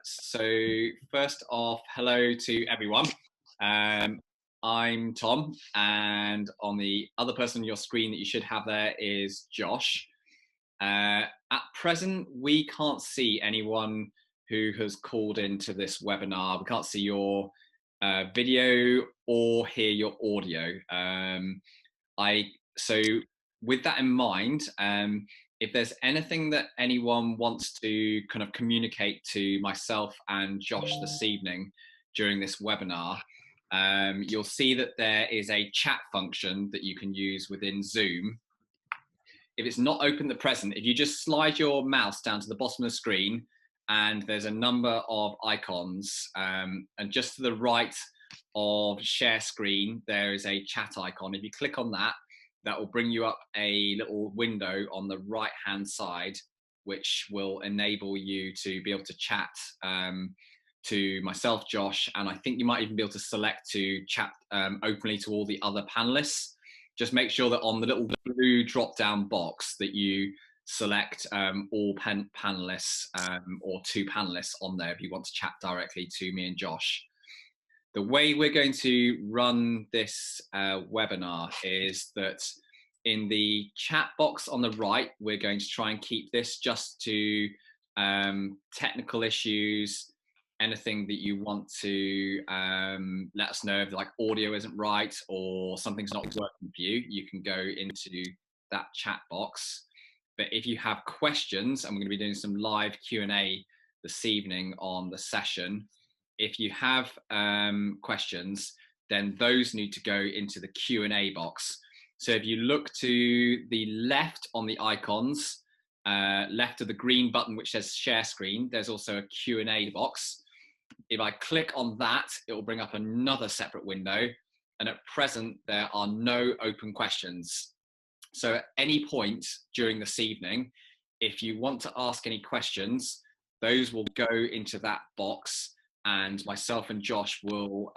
So first off, hello to everyone. I'm Tom, and on the other person on your screen that you should have there is Josh. At present, we can't see anyone who has called into this webinar. We can't see your video or hear your audio. So with that in mind, if there's anything that anyone wants to kind of communicate to myself and Josh this evening during this webinar, you'll see that there is a chat function that you can use within Zoom. If it's not open at present, if you just slide your mouse down to the bottom of the screen, and there's a number of icons, and just to the right of share screen, there is a chat icon. If you click on that, that will bring you up a little window on the right hand side, which will enable you to be able to chat to myself, Josh, and I think you might even be able to select to chat openly to all the other panelists. Just make sure that on the little blue drop down box that you select all panelists or two panelists on there if you want to chat directly to me and Josh. The way we're going to run this webinar is that in the chat box on the right, we're going to try and keep this just to technical issues, anything that you want to let us know if like audio isn't right or something's not working for you, you can go into that chat box. But if you have questions, and we're going to be doing some live Q&A this evening on the session, if you have questions, then those need to go into the Q&A box. So if you look to the left on the icons, left of the green button which says share screen, there's also a Q&A box. If I click on that, it will bring up another separate window. And at present, there are no open questions. So at any point during this evening, if you want to ask any questions, those will go into that box. And myself and Josh will,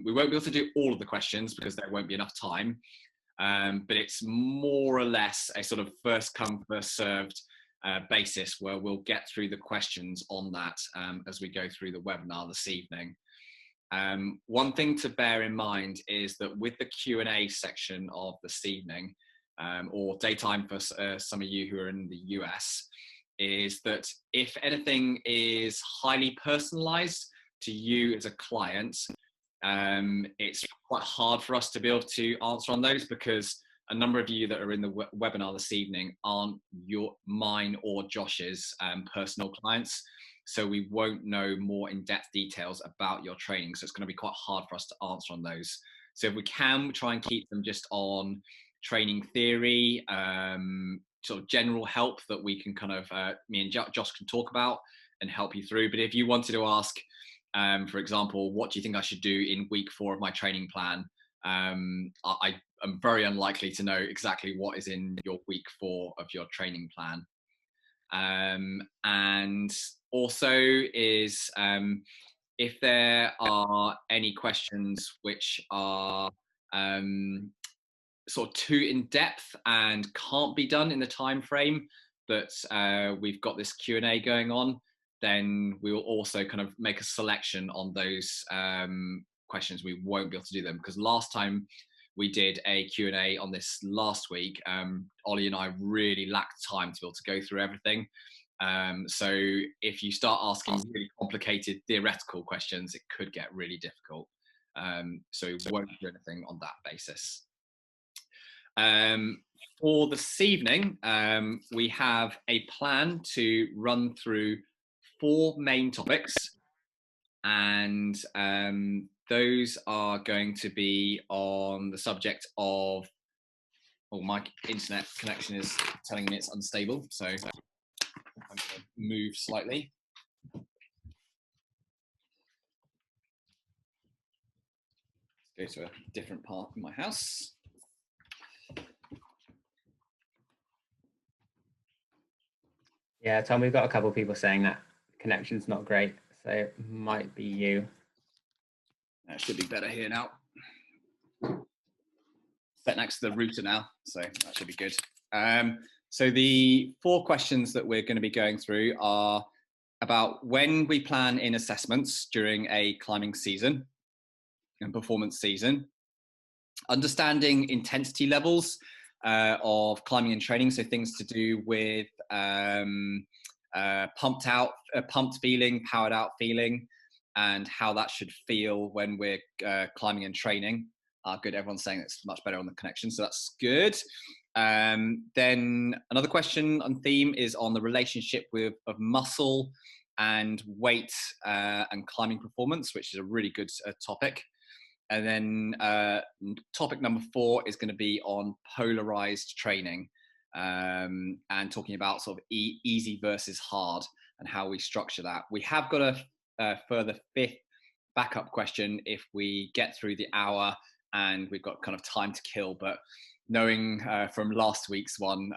we won't be able to do all of the questions because there won't be enough time. But it's more or less a sort of first come, first served basis where we'll get through the questions on that as we go through the webinar this evening. One thing to bear in mind is that with the Q&A section of this evening, or daytime for some of you who are in the US, is that if anything is highly personalized to you as a client, it's quite hard for us to be able to answer on those because a number of you that are in the webinar this evening aren't mine or Josh's personal clients. So we won't know more in-depth details about your training. So it's going to be quite hard for us to answer on those. So if we can, try and keep them just on training theory, sort of general help that we can kind of, me and Josh can talk about and help you through. But if you wanted to ask, for example, what do you think I should do in week 4 of my training plan? I am very unlikely to know exactly what is in your week 4 of your training plan. And also is if there are any questions which are sort of too in depth and can't be done in the time frame that we've got this Q&A going on, then we will also kind of make a selection on those questions. We won't be able to do them because last time we did a Q&A on this last week, Ollie and I really lacked time to be able to go through everything. So if you start asking really complicated theoretical questions, it could get really difficult. So we won't do anything on that basis. For this evening, we have a plan to run through 4 main topics, and those are going to be on the subject of, oh, my internet connection is telling me it's unstable, so I'm going to move slightly. Let's go to a different part of my house. Yeah, Tom, we've got a couple of people saying that the connection's not great, so it might be you. That should be better here now. Set next to the router now, so that should be good. So the 4 questions that we're going to be going through are about when we plan in assessments during a climbing season and performance season, understanding intensity levels of climbing and training, so things to do with pumped feeling, powered out feeling, and how that should feel when we're climbing and training. Good, everyone's saying it's much better on the connection, so that's good. Then another question on theme is on the relationship of muscle and weight and climbing performance, which is a really good topic. And then topic number 4 is going to be on polarized training and talking about sort of easy versus hard and how we structure that. We have got a further 5th backup question if we get through the hour and we've got kind of time to kill, but knowing from last week's one,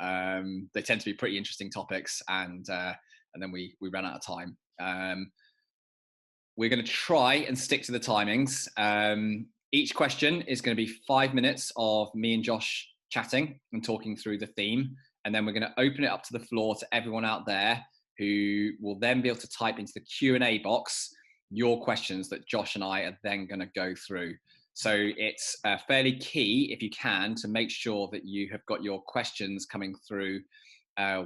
they tend to be pretty interesting topics, and then we ran out of time. We're going to try and stick to the timings. Each question is going to be 5 minutes of me and Josh chatting and talking through the theme. And then we're going to open it up to the floor to everyone out there who will then be able to type into the Q&A box your questions that Josh and I are then going to go through. So it's fairly key, if you can, to make sure that you have got your questions coming through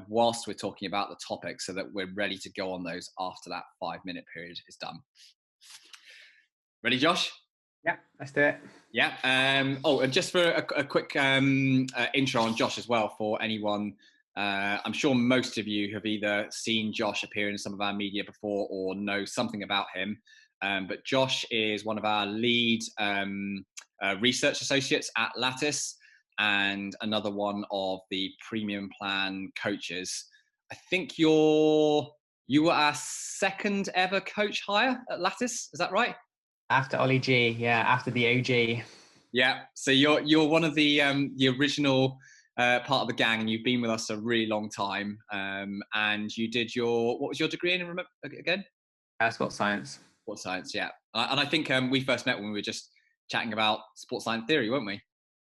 whilst we're talking about the topic, so that we're ready to go on those after that 5-minute period is done. Ready, Josh? Yeah, let's do it. Yeah. And just for a quick intro on Josh as well, for anyone, I'm sure most of you have either seen Josh appear in some of our media before or know something about him. But Josh is one of our lead research associates at Lattice, and another one of the premium plan coaches. I think you were our 2nd ever coach hire at Lattice. Is that right? After Ollie G, yeah, after the OG. Yeah, so you're one of the original part of the gang, and you've been with us a really long time. And you did what was your degree in, remember again? Sports science. Sports science, yeah. And I think we first met when we were just chatting about sports science theory, weren't we?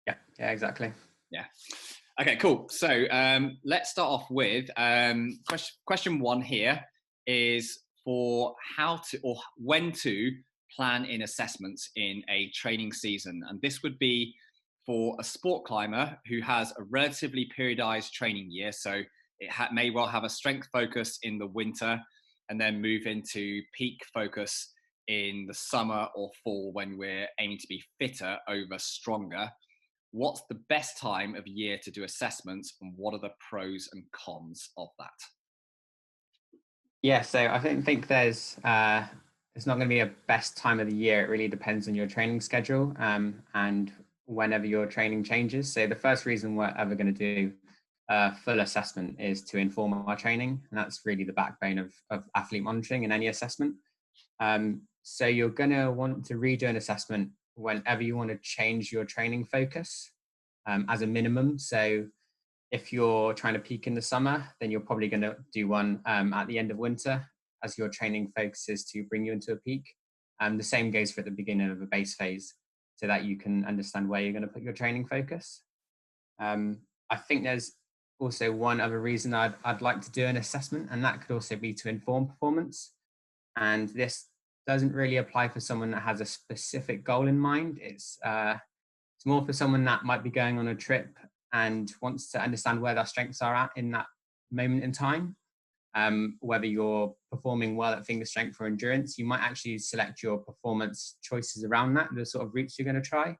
Yeah, exactly. Yeah. Okay, cool. So let's start off with question 1 here is for how to or when to plan in assessments in a training season. And this would be for a sport climber who has a relatively periodized training year. So it may well have a strength focus in the winter and then move into peak focus in the summer or fall when we're aiming to be fitter over stronger. What's the best time of year to do assessments, and what are the pros and cons of that? Yeah, so I don't think there's it's not going to be a best time of the year. It really depends on your training schedule and whenever your training changes. So the first reason we're ever going to do a full assessment is to inform our training, and that's really the backbone of athlete monitoring in any assessment. So you're going to want to redo an assessment whenever you want to change your training focus as a minimum. So if you're trying to peak in the summer, then you're probably going to do one at the end of winter as your training focuses to bring you into a peak. The same goes for at the beginning of a base phase, so that you can understand where you're going to put your training focus. I think there's also one other reason I'd like to do an assessment, and that could also be to inform performance. And this doesn't really apply for someone that has a specific goal in mind. It's more for someone that might be going on a trip and wants to understand where their strengths are at in that moment in time. Whether you're performing well at finger strength or endurance, you might actually select your performance choices around that, the sort of routes you're going to try.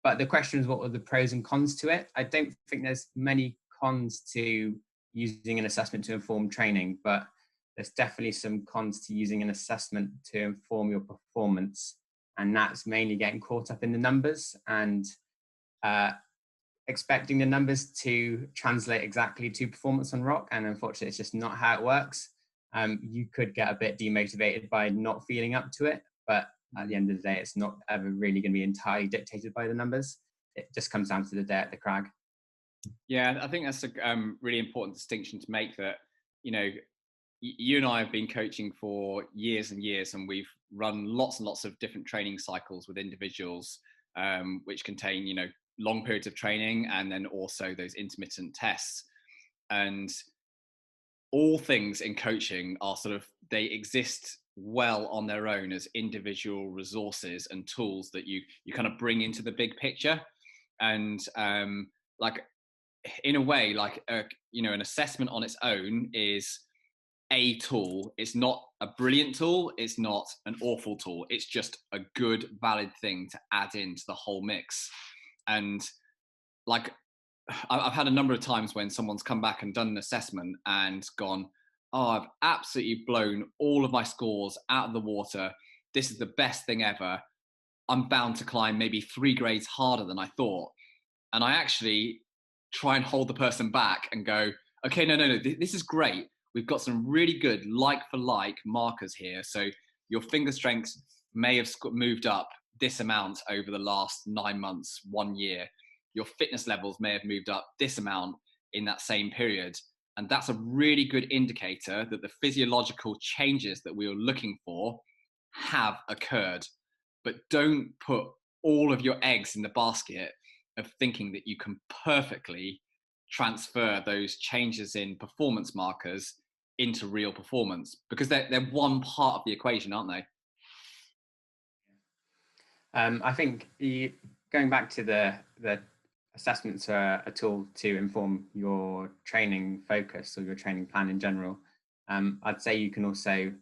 But the question is, what are the pros and cons to it? I don't think there's many cons to using an assessment to inform training, but there's definitely some cons to using an assessment to inform your performance. And that's mainly getting caught up in the numbers and expecting the numbers to translate exactly to performance on rock. And unfortunately, it's just not how it works. You could get a bit demotivated by not feeling up to it, but at the end of the day, it's not ever really going to be entirely dictated by the numbers. It just comes down to the day at the crag. Yeah, I think that's a really important distinction to make, that, you know, you and I have been coaching for years and years, and we've run lots and lots of different training cycles with individuals, which contain, you know, long periods of training and then also those intermittent tests. And all things in coaching are sort of, they exist well on their own as individual resources and tools that you kind of bring into the big picture. And like, in a way, like an assessment on its own is a tool. It's not a brilliant tool, it's not an awful tool, it's just a good valid thing to add into the whole mix. And like, I've had a number of times when someone's come back and done an assessment and gone, oh, I've absolutely blown all of my scores out of the water, this is the best thing ever, I'm bound to climb maybe 3 grades harder than I thought. And I actually try and hold the person back and go, okay, no, this is great. We've got some really good like for like markers here. So your finger strength may have moved up this amount over the last 9 months, 1 year. Your fitness levels may have moved up this amount in that same period. And that's a really good indicator that the physiological changes that we were looking for have occurred. But don't put all of your eggs in the basket of thinking that you can perfectly transfer those changes in performance markers into real performance, because they're one part of the equation, aren't they? I think going back to the assessments are a tool to inform your training focus or your training plan in general. I'd say you can also,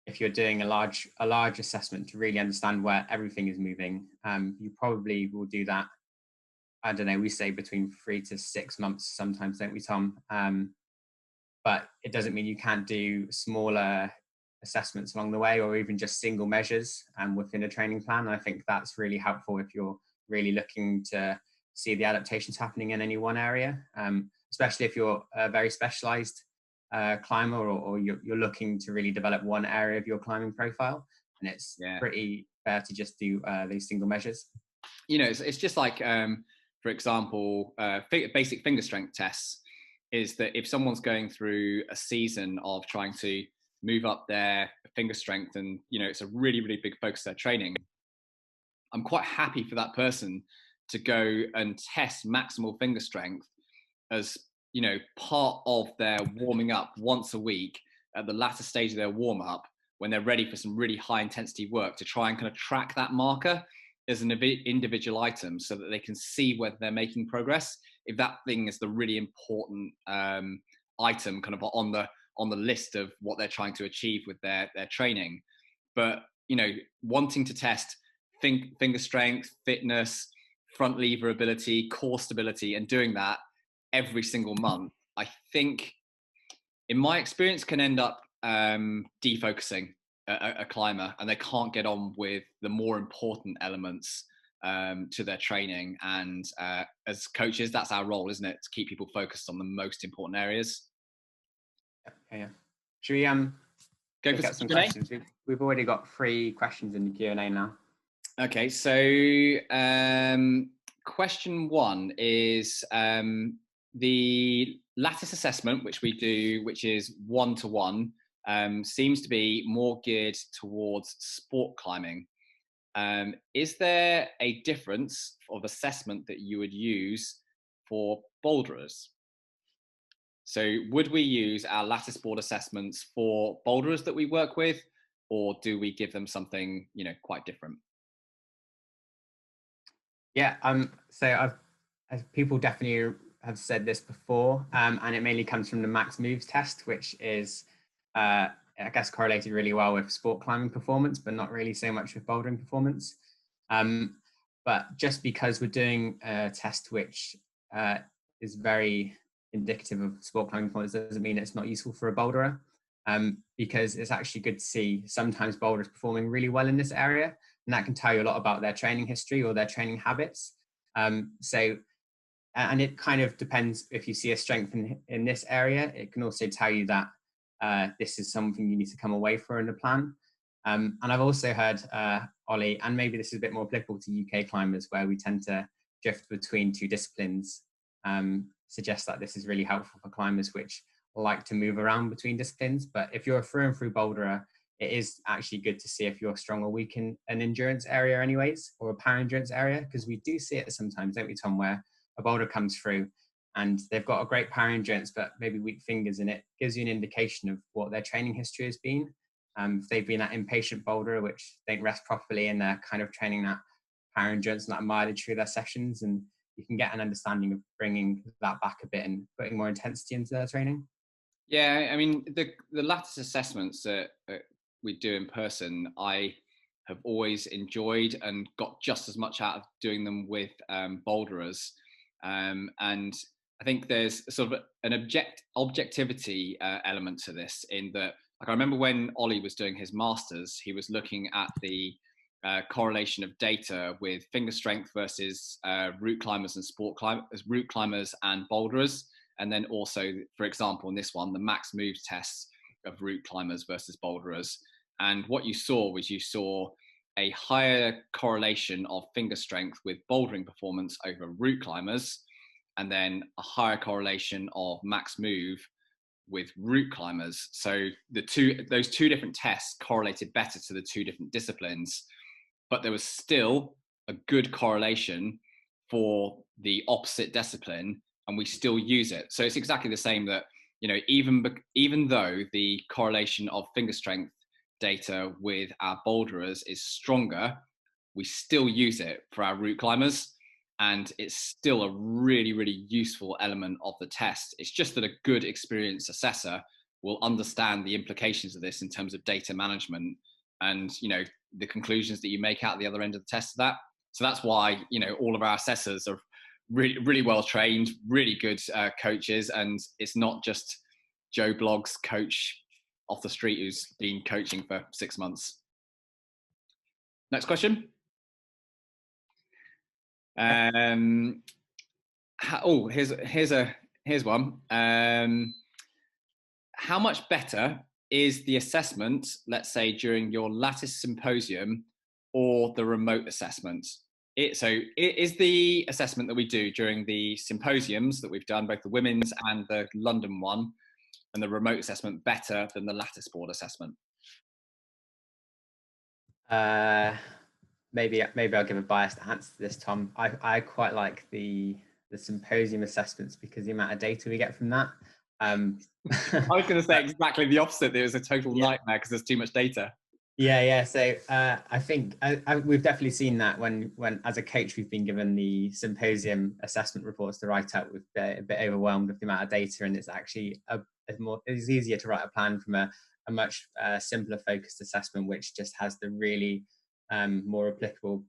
if you're doing a large assessment to really understand where everything is moving, you probably will do that. I don't know, we say between 3 to 6 months sometimes, don't we, Tom? But it doesn't mean you can't do smaller assessments along the way, or even just single measures within a training plan. I think that's really helpful if you're really looking to see the adaptations happening in any one area, especially if you're a very specialized climber, or you're looking to really develop one area of your climbing profile. And it's pretty fair to just do these single measures. It's just like, for example, basic finger strength tests, is that if someone's going through a season of trying to move up their finger strength, and it's a really, really big focus of their training, I'm quite happy for that person to go and test maximal finger strength as part of their warming up once a week at the latter stage of their warm up, when they're ready for some really high intensity work, to try and kind of track that marker as an individual item, so that they can see whether they're making progress, if that thing is the really important item kind of on the list of what they're trying to achieve with their training. But wanting to test finger strength, fitness, front lever ability, core stability, and doing that every single month, I think, in my experience, can end up defocusing a climber, and they can't get on with the more important elements to their training. And as coaches, that's our role, isn't it? To keep people focused on the most important areas. Yeah. Should we go for some questions? We've already got 3 questions in the Q&A now. Okay, so question 1 is the lattice assessment, which we do, which is 1-to-1, seems to be more geared towards sport climbing. Is there a difference of assessment that you would use for boulderers? So would we use our lattice board assessments for boulderers that we work with, or do we give them something quite different? Yeah, so people definitely have said this before, and it mainly comes from the max moves test, which is I guess correlated really well with sport climbing performance, but not really so much with bouldering performance. But just because we're doing a test which is very indicative of sport climbing performance doesn't mean it's not useful for a boulderer, because it's actually good to see sometimes boulders performing really well in this area, and that can tell you a lot about their training history or their training habits. And it kind of depends. If you see a strength in this area, it can also tell you that this is something you need to come away for in the plan. And I've also heard, Ollie, and maybe this is a bit more applicable to UK climbers, where we tend to drift between 2 disciplines, suggest that this is really helpful for climbers which like to move around between disciplines. But if you're a through and through boulderer, it is actually good to see if you're strong or weak in an endurance area anyways, or a power endurance area, because we do see it sometimes, don't we, Tom, where a boulder comes through and they've got a great power endurance, but maybe weak fingers, and it gives you an indication of what their training history has been. If they've been that impatient boulderer, which don't rest properly, and they're kind of training that power endurance and that mileage through their sessions, and you can get an understanding of bringing that back a bit and putting more intensity into their training. Yeah, I mean, the lattice assessments that we do in person, I have always enjoyed and got just as much out of doing them with boulderers. And I think there's sort of an objectivity element to this, in that, like, I remember when Ollie was doing his masters, he was looking at the correlation of data with finger strength versus route climbers and route climbers and boulderers. And then also, for example, in this one, the max move tests of route climbers versus boulderers. And what you saw was a higher correlation of finger strength with bouldering performance over route climbers, and then a higher correlation of max move with route climbers. So those two different tests correlated better to the two different disciplines, but there was still a good correlation for the opposite discipline, and we still use it. So it's exactly the same, that, you know, even though the correlation of finger strength data with our boulderers is stronger, we still use it for our route climbers, and it's still a really, really useful element of the test. It's just that a good experienced assessor will understand the implications of this in terms of data management, and, you know, the conclusions that you make out the other end of the test of that. So that's why, you know, all of our assessors are really, really well trained, really good coaches, and it's not just Joe Blogg's coach off the street who's been coaching for 6 months. Next question. Here's one. How much better is the assessment, let's say, during your Lattice symposium or the remote assessment? Is the assessment that we do during the symposiums that we've done, both the women's and the London one, and the remote assessment, better than the Lattice board assessment? Maybe I'll give a biased answer to this, Tom. I quite like the symposium assessments because the amount of data we get from that. I was going to say exactly the opposite. That it was a total nightmare because there's too much data. Yeah. So I think we've definitely seen that when as a coach we've been given the symposium assessment reports to write out. We've been a bit overwhelmed with the amount of data, and it's actually it's easier to write a plan from a much simpler focused assessment, which just has the really more applicable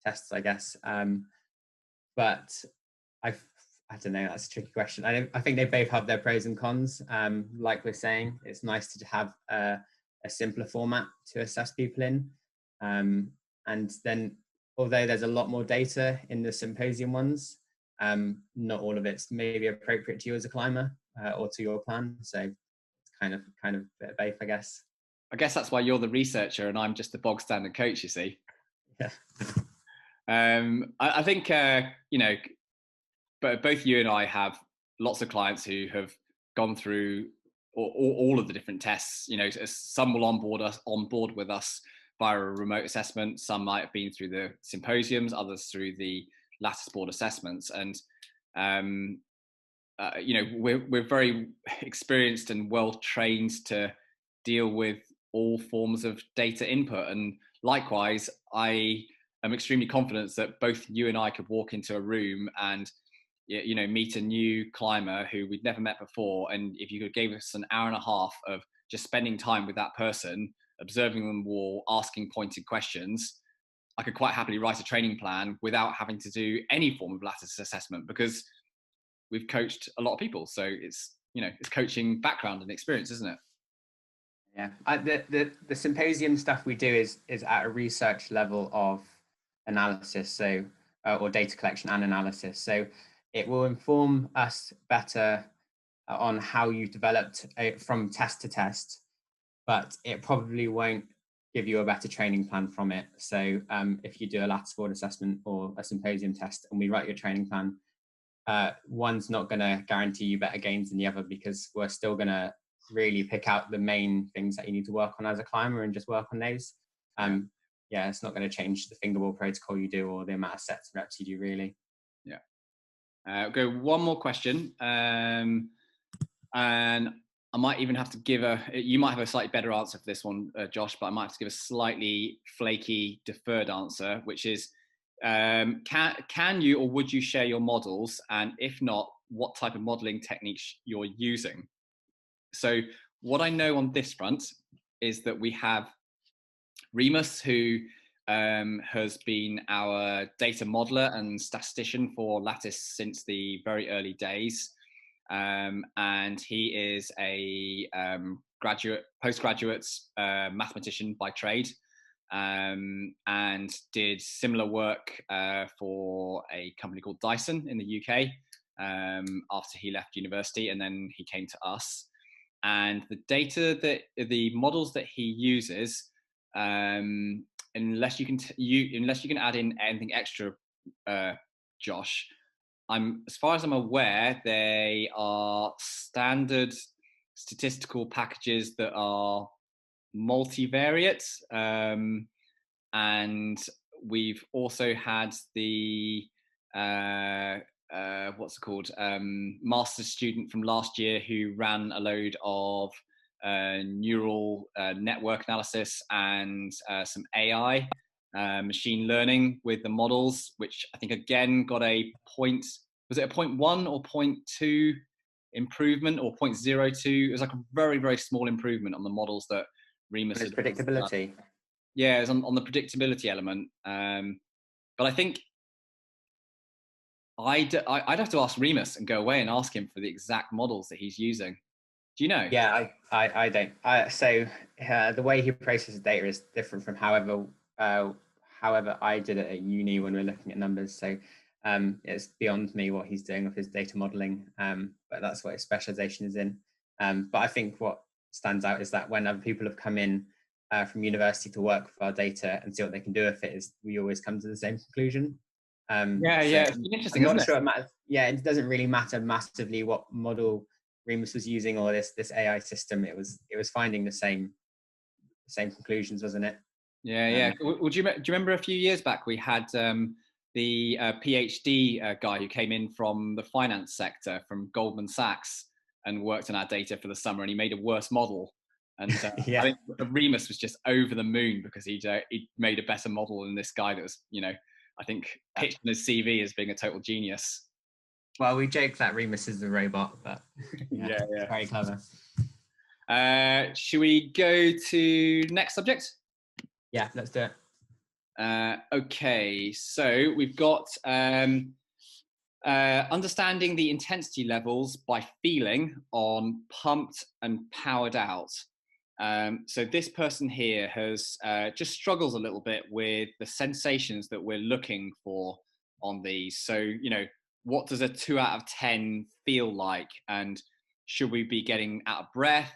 tests, I guess. But I don't know, that's a tricky question. I think they both have their pros and cons. Like we're saying, it's nice to have a simpler format to assess people in. And then, although there's a lot more data in the symposium ones, not all of it's maybe appropriate to you as a climber or to your plan. So it's kind of a bit of both, I guess. I guess that's why you're the researcher and I'm just the bog standard coach, you see. Yeah. I think, you know, but both you and I have lots of clients who have gone through all of the different tests. You know, some will on board with us via a remote assessment. Some might have been through the symposiums, others through the Lattice board assessments. And, you know, we're very experienced and well trained to deal with all forms of data input. And likewise, I am extremely confident that both you and I could walk into a room and, you know, meet a new climber who we'd never met before, and if you could give us an hour and a half of just spending time with that person, observing them walk, asking pointed questions, I could quite happily write a training plan without having to do any form of Lattice assessment, because we've coached a lot of people. So it's, you know, it's coaching background and experience, isn't it? Yeah, the symposium stuff we do is at a research level of analysis, so or data collection and analysis. So it will inform us better on how you developed from test to test, but it probably won't give you a better training plan from it. So if you do a Lattice board assessment or a symposium test and we write your training plan, one's not going to guarantee you better gains than the other, because we're still going to really pick out the main things that you need to work on as a climber and just work on those. Yeah, it's not going to change the fingerball protocol you do or the amount of sets and reps you do, really. Yeah. Go one more question, and I might even have to give you might have a slightly better answer for this one, Josh, but I might have to give a slightly flaky deferred answer, which is, can you or would you share your models? And if not, what type of modeling techniques you're using? So what I know on this front is that we have Remus, who has been our data modeler and statistician for Lattice since the very early days. And he is a postgraduate mathematician by trade, and did similar work for a company called Dyson in the UK after he left university, and then he came to us. And the models that he uses, unless you can add in anything extra, Josh, as far as I'm aware, they are standard statistical packages that are multivariate, and we've also had the what's it called, master's student from last year who ran a load of neural network analysis and some AI machine learning with the models, which I think again got was it a 0.1 or 0.2 improvement, or 0.02? It was like a very, very small improvement on the models that Remus had. Predictability. Yeah, it was on the predictability element. But I think I'd have to ask Remus and go away and ask him for the exact models that he's using. Do you know? Yeah, I don't. So the way he processes data is different from however I did it at uni when we're looking at numbers. So it's beyond me what he's doing with his data modeling, but that's what his specialization is in. But I think what stands out is that when other people have come in from university to work with our data and see what they can do with it, is we always come to the same conclusion. Yeah, it's interesting. I'm not sure it matters. Yeah, it doesn't really matter massively what model Remus was using or this AI system. It was finding the same conclusions, wasn't it? Yeah. Do you remember a few years back we had the PhD guy who came in from the finance sector from Goldman Sachs and worked on our data for the summer, and he made a worse model. And yeah. I think Remus was just over the moon because he made a better model than this guy that was, I think, pitched in his CV as being a total genius. Well, we joke that Remus is a robot, but yeah. Very clever. Should we go to next subject? Yeah, let's do it. Okay, so we've got understanding the intensity levels by feeling on pumped and powered out. So this person here has just struggles a little bit with the sensations that we're looking for on these. So, what does a 2 out of 10 feel like? And should we be getting out of breath?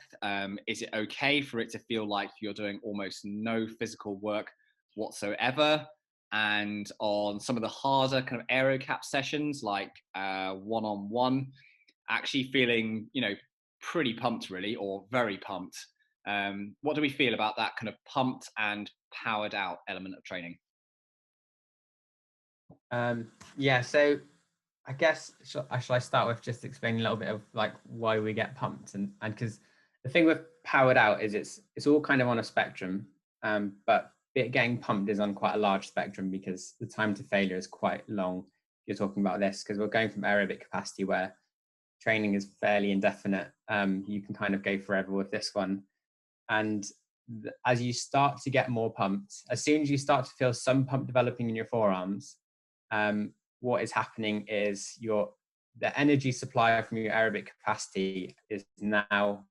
Is it okay for it to feel like you're doing almost no physical work whatsoever? And on some of the harder kind of aerocap sessions, like one-on-one, actually feeling, pretty pumped really, or very pumped. What do we feel about that kind of pumped and powered out element of training? Yeah, so I guess shall I start with just explaining a little bit of like why we get pumped, and because the thing with powered out is it's all kind of on a spectrum, but getting pumped is on quite a large spectrum because the time to failure is quite long. You're talking about this because we're going from aerobic capacity where training is fairly indefinite. You can kind of go forever with this one, and as you start to get more pumped, as soon as you start to feel some pump developing in your forearms, what is happening is the energy supply from your aerobic capacity is now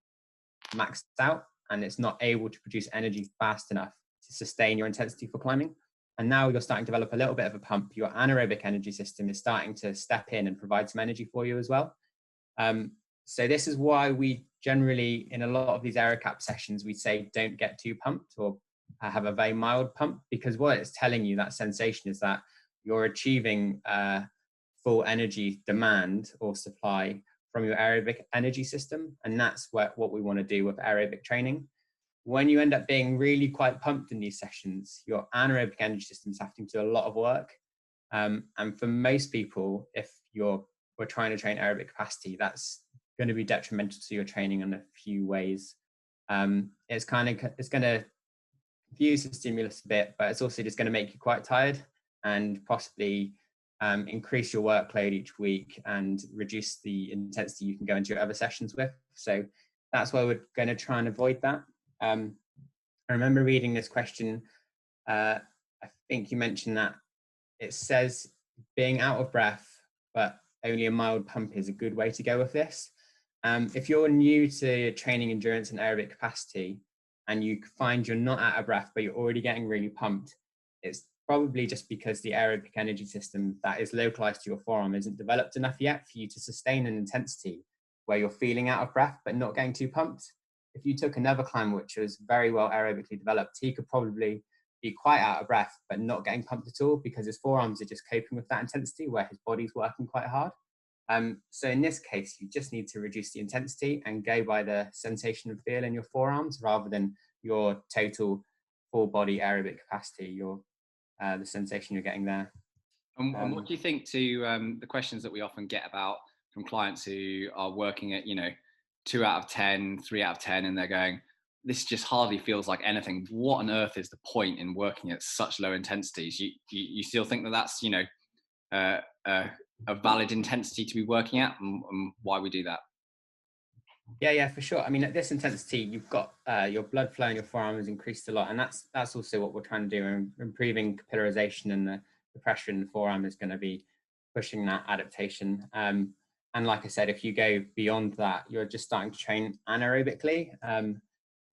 maxed out, and it's not able to produce energy fast enough to sustain your intensity for climbing. And now you're starting to develop a little bit of a pump. Your anaerobic energy system is starting to step in and provide some energy for you as well. So this is why we generally, in a lot of these aerocap sessions, we say don't get too pumped or have a very mild pump, because what it's telling you, that sensation, is that you're achieving full energy demand or supply from your aerobic energy system. And that's what we want to do with aerobic training. When you end up being really quite pumped in these sessions, your anaerobic energy system is having to do a lot of work. And for most people, if you're we're trying to train aerobic capacity, that's going to be detrimental to your training in a few ways. It's going to confuse the stimulus a bit, but it's also just going to make you quite tired and possibly increase your workload each week and reduce the intensity you can go into your other sessions with. So that's why we're going to try and avoid that. I remember reading this question. I think you mentioned that it says being out of breath, but only a mild pump is a good way to go with this. If you're new to training endurance and aerobic capacity, and you find you're not out of breath, but you're already getting really pumped, it's probably just because the aerobic energy system that is localized to your forearm isn't developed enough yet for you to sustain an intensity where you're feeling out of breath, but not getting too pumped. If you took another climber, which was very well aerobically developed, he could probably be quite out of breath, but not getting pumped at all because his forearms are just coping with that intensity where his body's working quite hard. So in this case, you just need to reduce the intensity and go by the sensation and feel in your forearms rather than your total full body aerobic capacity, the sensation you're getting there. And what do you think to the questions that we often get about from clients who are working at, 2 out of 10, 3 out of 10, and they're going, this just hardly feels like anything. What on earth is the point in working at such low intensities? You still think that that's, a valid intensity to be working at, and why we do that? Yeah, for sure. I mean, at this intensity, you've got your blood flow in your forearm has increased a lot, and that's also what we're trying to do. Improving capillarization and the pressure in the forearm is going to be pushing that adaptation. And like I said, if you go beyond that, you're just starting to train anaerobically.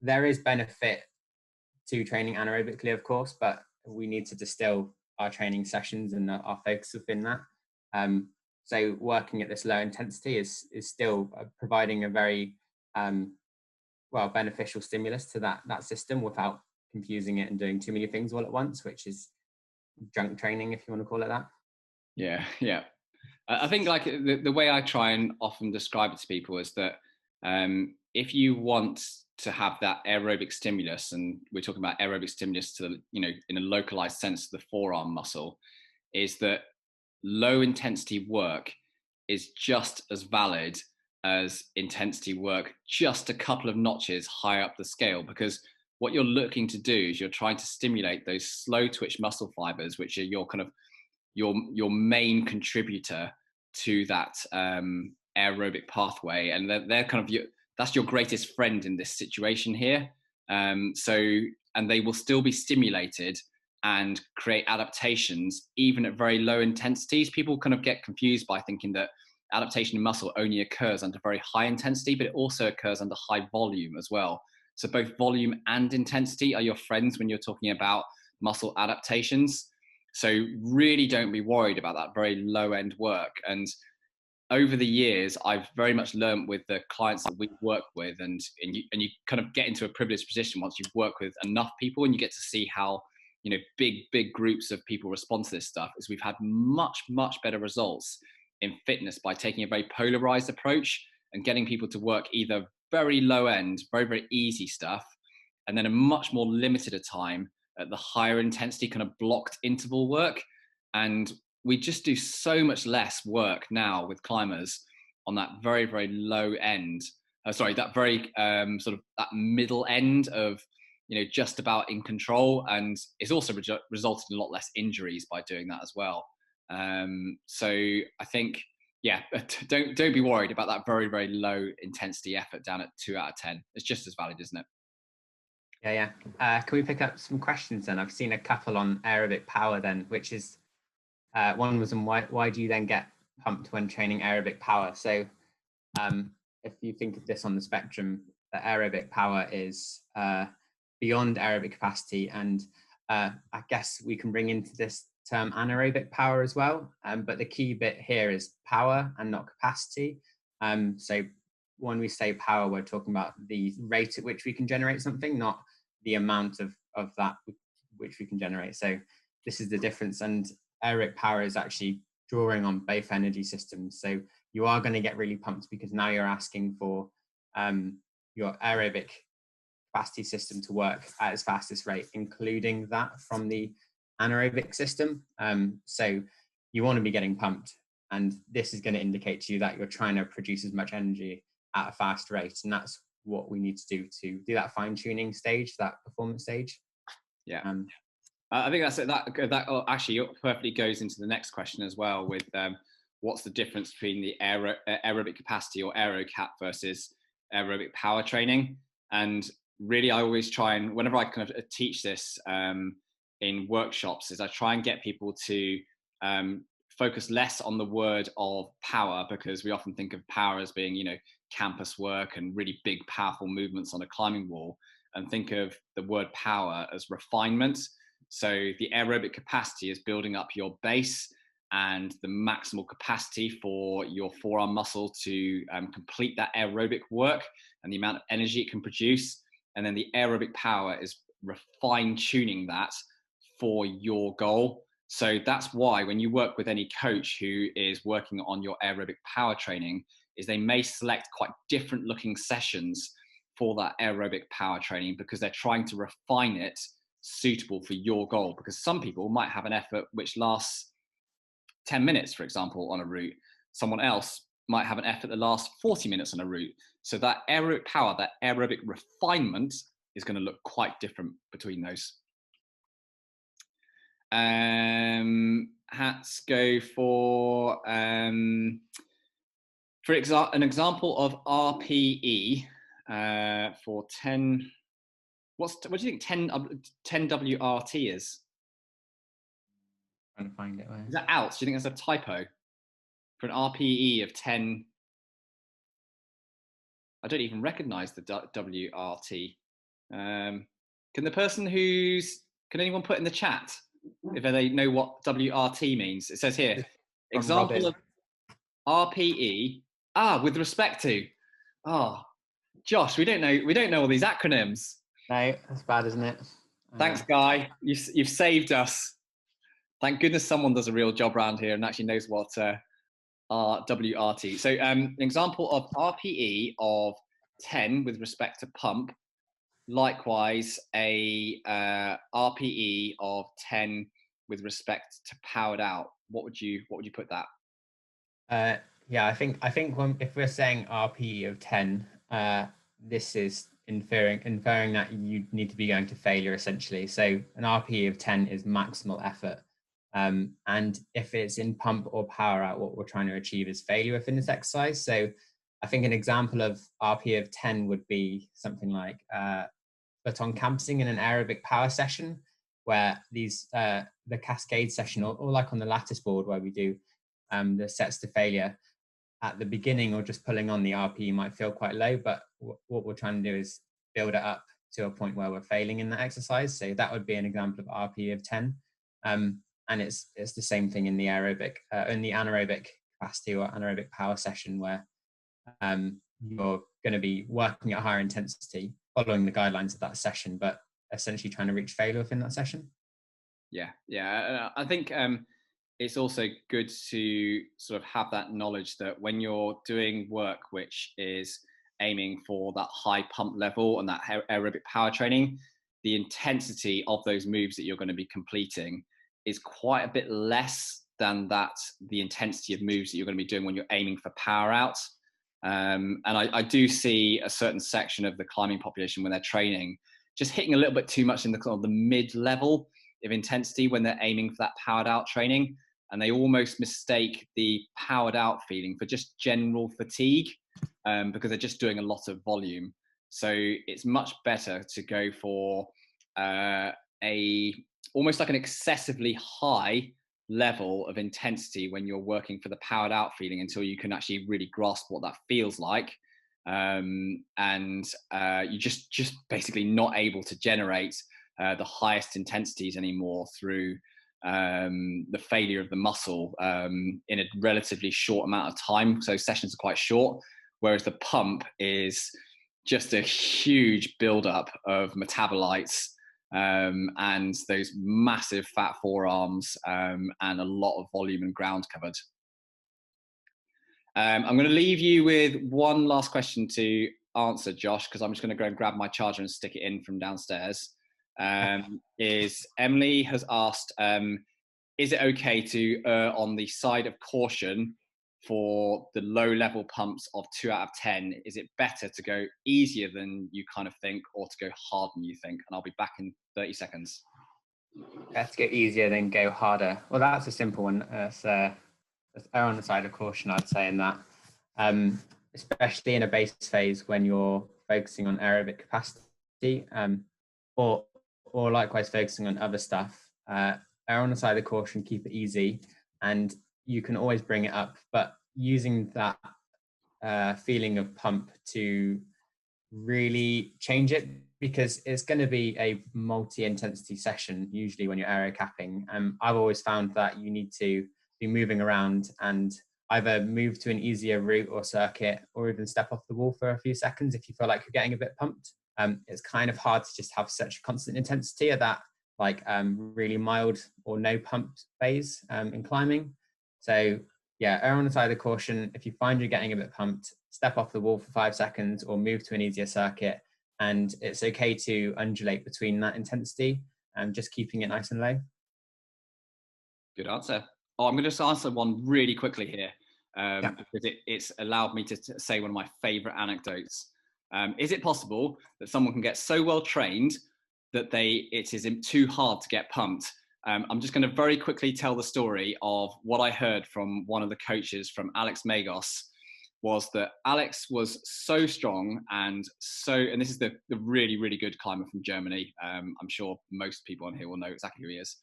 There is benefit to training anaerobically, of course, but we need to distill our training sessions and our focus within that. So working at this low intensity is still providing a very beneficial stimulus to that system without confusing it and doing too many things all at once, which is junk training, if you want to call it that. Yeah. I think like the way I try and often describe it to people is that if you want to have that aerobic stimulus, and we're talking about aerobic stimulus to, in a localized sense to the forearm muscle, is that low intensity work is just as valid as intensity work just a couple of notches higher up the scale, because what you're looking to do is you're trying to stimulate those slow twitch muscle fibers, which are your kind of your main contributor to that aerobic pathway, and they're kind of that's your greatest friend in this situation here. And they will still be stimulated and create adaptations even at very low intensities. People kind of get confused by thinking that adaptation in muscle only occurs under very high intensity, but it also occurs under high volume as well. So both volume and intensity are your friends when you're talking about muscle adaptations. So really don't be worried about that very low end work. And over the years, I've very much learned with the clients that we work with, and you kind of get into a privileged position once you've worked with enough people and you get to see how, big groups of people respond to this stuff, is we've had much better results in fitness by taking a very polarized approach and getting people to work either very low end, very easy stuff, and then a much more limited a time at the higher intensity kind of blocked interval work. And we just do so much less work now with climbers on that very low end. That very sort of that middle end of, just about in control, and it's also resulted in a lot less injuries by doing that as well. So I think, don't be worried about that very low intensity effort down at 2 out of 10. It's just as valid, isn't it? Yeah. Can we pick up some questions then? I've seen a couple on aerobic power then, which is one was on why do you then get pumped when training aerobic power? So if you think of this on the spectrum, the aerobic power is beyond aerobic capacity, and I guess we can bring into this term anaerobic power as well, but the key bit here is power and not capacity. So when we say power, we're talking about the rate at which we can generate something, not the amount of that which we can generate. So this is the difference, and aerobic power is actually drawing on both energy systems. So you are going to get really pumped because now you're asking for your aerobic capacity system to work at its fastest rate, including that from the anaerobic system. So you want to be getting pumped. And this is going to indicate to you that you're trying to produce as much energy at a fast rate. And that's what we need to do that fine tuning stage, that performance stage. Yeah. I think that actually perfectly goes into the next question as well, with what's the difference between the aerobic capacity or aerocap versus aerobic power training. And really, I always try, and whenever I kind of teach this in workshops, is I try and get people to focus less on the word of power, because we often think of power as being, you know, campus work and really big, powerful movements on a climbing wall, and think of the word power as refinement. So the aerobic capacity is building up your base and the maximal capacity for your forearm muscle to complete that aerobic work and the amount of energy it can produce. And then the aerobic power is fine tuning that for your goal. So that's why when you work with any coach who is working on your aerobic power training, is they may select quite different looking sessions for that aerobic power training, because they're trying to refine it suitable for your goal. Because some people might have an effort which lasts 10 minutes, for example, on a route. Someone else might have an effort that lasts 40 minutes on a route. So that aerobic power, that aerobic refinement is going to look quite different between those. Let's go for an example of RPE for 10. What do you think 10 WRT is? Trying to find it. Where? Is that out? Do you think that's a typo? For an RPE of 10, I don't even recognize the WRT. Can the person can anyone put in the chat if they know what WRT means? It says here, example of RPE. With respect to. Josh, we don't know all these acronyms. No, that's bad, isn't it? Thanks, Guy. You've saved us. Thank goodness someone does a real job around here and actually knows what WRT. So an example of RPE of 10 with respect to pump. Likewise, a RPE of 10 with respect to powered out. What would you put that? Yeah, I think if we're saying RPE of 10, this is inferring that you need to be going to failure essentially. So an RPE of 10 is maximal effort. And if it's in pump or power out, what we're trying to achieve is failure within this exercise. So I think an example of RPE of 10 would be something like baton campusing in an aerobic power session, where these the cascade session, or like on the lattice board where we do the sets to failure at the beginning, or just pulling on the RPE might feel quite low, but what we're trying to do is build it up to a point where we're failing in that exercise. So that would be an example of RPE of 10. And it's the same thing in the aerobic, in the anaerobic capacity or anaerobic power session, where you're going to be working at higher intensity, following the guidelines of that session, but essentially trying to reach failure within that session. Yeah. I think it's also good to sort of have that knowledge that when you're doing work which is aiming for that high pump level and that aerobic power training, the intensity of those moves that you're going to be completing is quite a bit less than the intensity of moves that you're going to be doing when you're aiming for power out. And I do see a certain section of the climbing population when they're training just hitting a little bit too much in the mid-level of intensity when they're aiming for that powered out training, and they almost mistake the powered out feeling for just general fatigue because they're just doing a lot of volume. So it's much better to go for almost like an excessively high level of intensity when you're working for the powered out feeling, until you can actually really grasp what that feels like. And you're just basically not able to generate the highest intensities anymore through the failure of the muscle in a relatively short amount of time. So sessions are quite short, whereas the pump is just a huge buildup of metabolites and those massive fat forearms and a lot of volume and ground covered. I'm going to leave you with one last question to answer, Josh, because I'm just going to go and grab my charger and stick it in from downstairs. Is Emily has asked, is it okay to err on the side of caution for the low level pumps of 2 out of 10, is it better to go easier than you kind of think or to go harder than you think? And I'll be back in 30 seconds. Let's go easier than go harder. Well, that's a simple one. Let's err on the side of caution, I'd say, in that. Especially in a base phase when you're focusing on aerobic capacity, or likewise focusing on other stuff. Err on the side of caution, keep it easy, and you can always bring it up, but using that feeling of pump to really change it, because it's going to be a multi-intensity session usually when you're aero capping. I've always found that you need to be moving around and either move to an easier route or circuit, or even step off the wall for a few seconds if you feel like you're getting a bit pumped. It's kind of hard to just have such constant intensity at that really mild or no pump phase in climbing. So yeah, err on the side of caution. If you find you're getting a bit pumped, step off the wall for 5 seconds or move to an easier circuit. And it's okay to undulate between that intensity and just keeping it nice and low. Good answer. Oh, I'm going to just answer one really quickly here, because it's allowed me to say one of my favorite anecdotes. Is it possible that someone can get so well trained that it is too hard to get pumped? I'm just going to very quickly tell the story of what I heard from one of the coaches from Alex Magos. Was that Alex was so strong and this is the really, really good climber from Germany. I'm sure most people on here will know exactly who he is.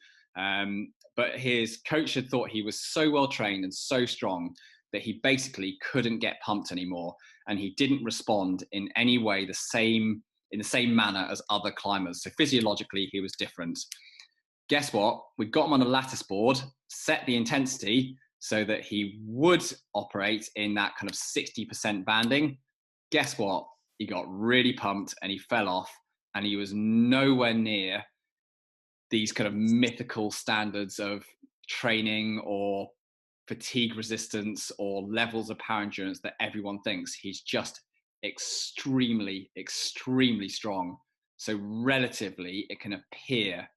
But his coach had thought he was so well trained and so strong that he basically couldn't get pumped anymore. And he didn't respond in any way in the same manner as other climbers. So physiologically, he was different. Guess what? We got him on a lattice board, set the intensity so that he would operate in that kind of 60% banding. Guess what? He got really pumped and he fell off, and he was nowhere near these kind of mythical standards of training or fatigue resistance or levels of power endurance that everyone thinks. He's just extremely, extremely strong. So relatively, it can appear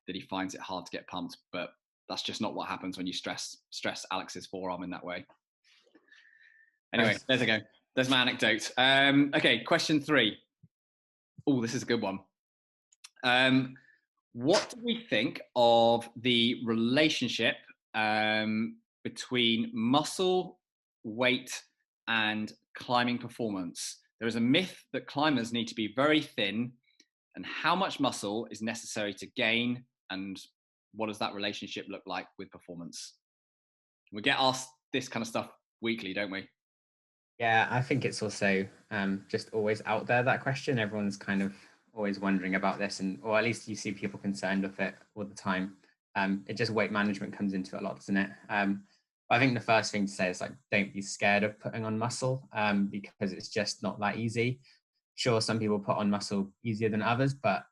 that he finds it hard to get pumped, but that's just not what happens when you stress Alex's forearm in that way. Anyway, there we go. There's my anecdote. Okay, question 3. Oh, this is a good one. What do we think of the relationship between muscle, weight, and climbing performance? There is a myth that climbers need to be very thin, and how much muscle is necessary to gain, and what does that relationship look like with performance? We get asked this kind of stuff weekly, don't we? Yeah, I think it's also just always out there, that question. Everyone's kind of always wondering about this, or at least you see people concerned with it all the time. It just weight management comes into it a lot, doesn't it? I think the first thing to say is don't be scared of putting on muscle, because it's just not that easy. Sure, some people put on muscle easier than others, but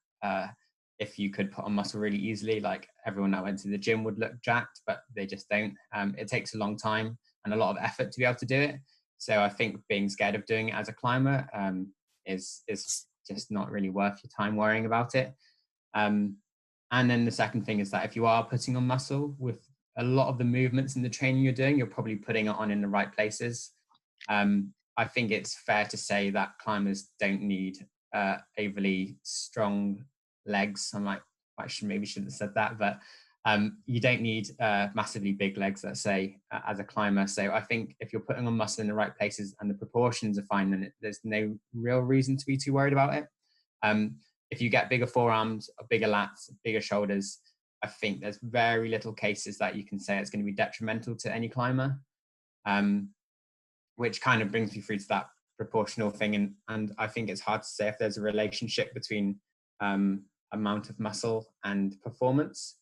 if you could put on muscle really easily, like everyone that went to the gym would look jacked, but they just don't. It takes a long time and a lot of effort to be able to do it. So I think being scared of doing it as a climber is just not really worth your time worrying about it. And then the second thing is that if you are putting on muscle, with a lot of the movements and the training you're doing, you're probably putting it on in the right places. I think it's fair to say that climbers don't need overly strong legs. Maybe shouldn't have said that, but you don't need massively big legs, let's say, as a climber. So I think if you're putting on muscle in the right places and the proportions are fine, then there's no real reason to be too worried about it. If you get bigger forearms, bigger lats, bigger shoulders, I think there's very little cases that you can say it's going to be detrimental to any climber, which kind of brings me through to that proportional thing. And I think it's hard to say if there's a relationship between amount of muscle and performance,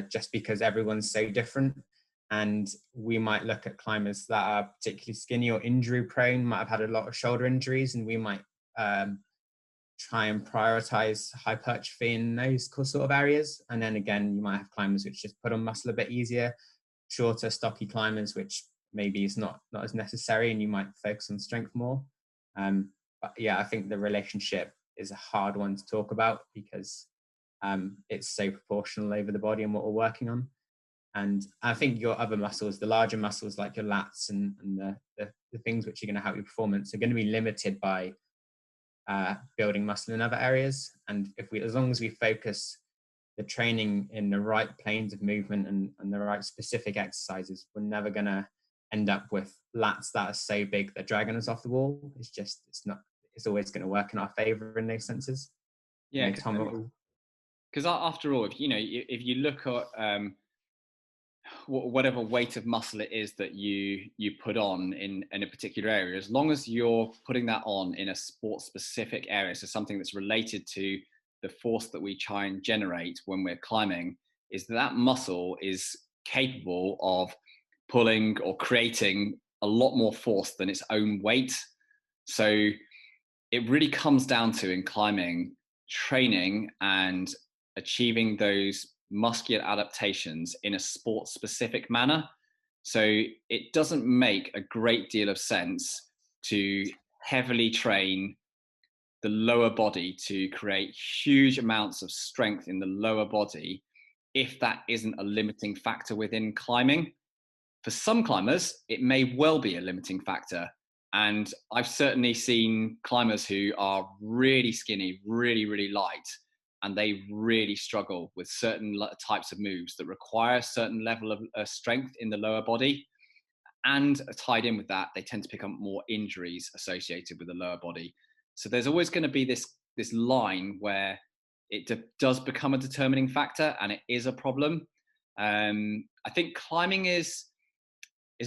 just because everyone's so different. And we might look at climbers that are particularly skinny or injury prone, might have had a lot of shoulder injuries, and we might try and prioritize hypertrophy in those sort of areas. And then again, you might have climbers which just put on muscle a bit easier, shorter, stocky climbers, which maybe is not as necessary, and you might focus on strength more. But yeah, I think the relationship is a hard one to talk about because it's so proportional over the body and what we're working on. And I think your other muscles, the larger muscles like your lats and the things which are going to help your performance, are going to be limited by building muscle in other areas. And if we, as long as we focus the training in the right planes of movement and the right specific exercises, we're never going to end up with lats that are so big that dragging us off the wall. It's not, it's always going to work in our favor in those senses. Yeah, Tom, because after all, if you look at whatever weight of muscle it is that you put on in a particular area, as long as you're putting that on in a sport specific area, so something that's related to the force that we try and generate when we're climbing, is that muscle is capable of pulling or creating a lot more force than its own weight. So it really comes down to, in climbing, training and achieving those muscular adaptations in a sport specific manner. So it doesn't make a great deal of sense to heavily train the lower body to create huge amounts of strength in the lower body if that isn't a limiting factor within climbing. For some climbers, it may well be a limiting factor. And I've certainly seen climbers who are really skinny, really, really light, and they really struggle with certain types of moves that require a certain level of strength in the lower body. And tied in with that, they tend to pick up more injuries associated with the lower body. So there's always going to be this line where it does become a determining factor, and it is a problem. I think climbing is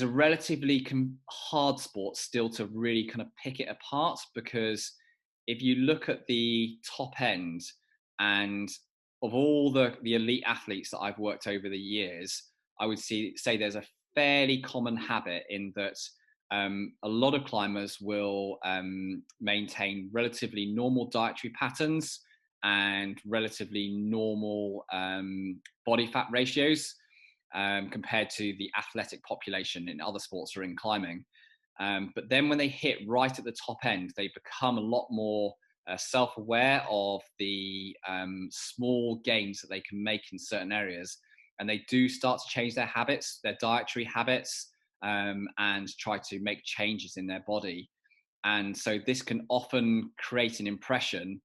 a relatively hard sport still to really kind of pick it apart, because if you look at the top end, and of all the elite athletes that I've worked over the years, I would say there's a fairly common habit in that a lot of climbers will maintain relatively normal dietary patterns and relatively normal body fat ratios compared to the athletic population in other sports or in climbing. But then when they hit right at the top end, they become a lot more self-aware of the small gains that they can make in certain areas. And they do start to change their habits, their dietary habits, and try to make changes in their body. And so this can often create an impression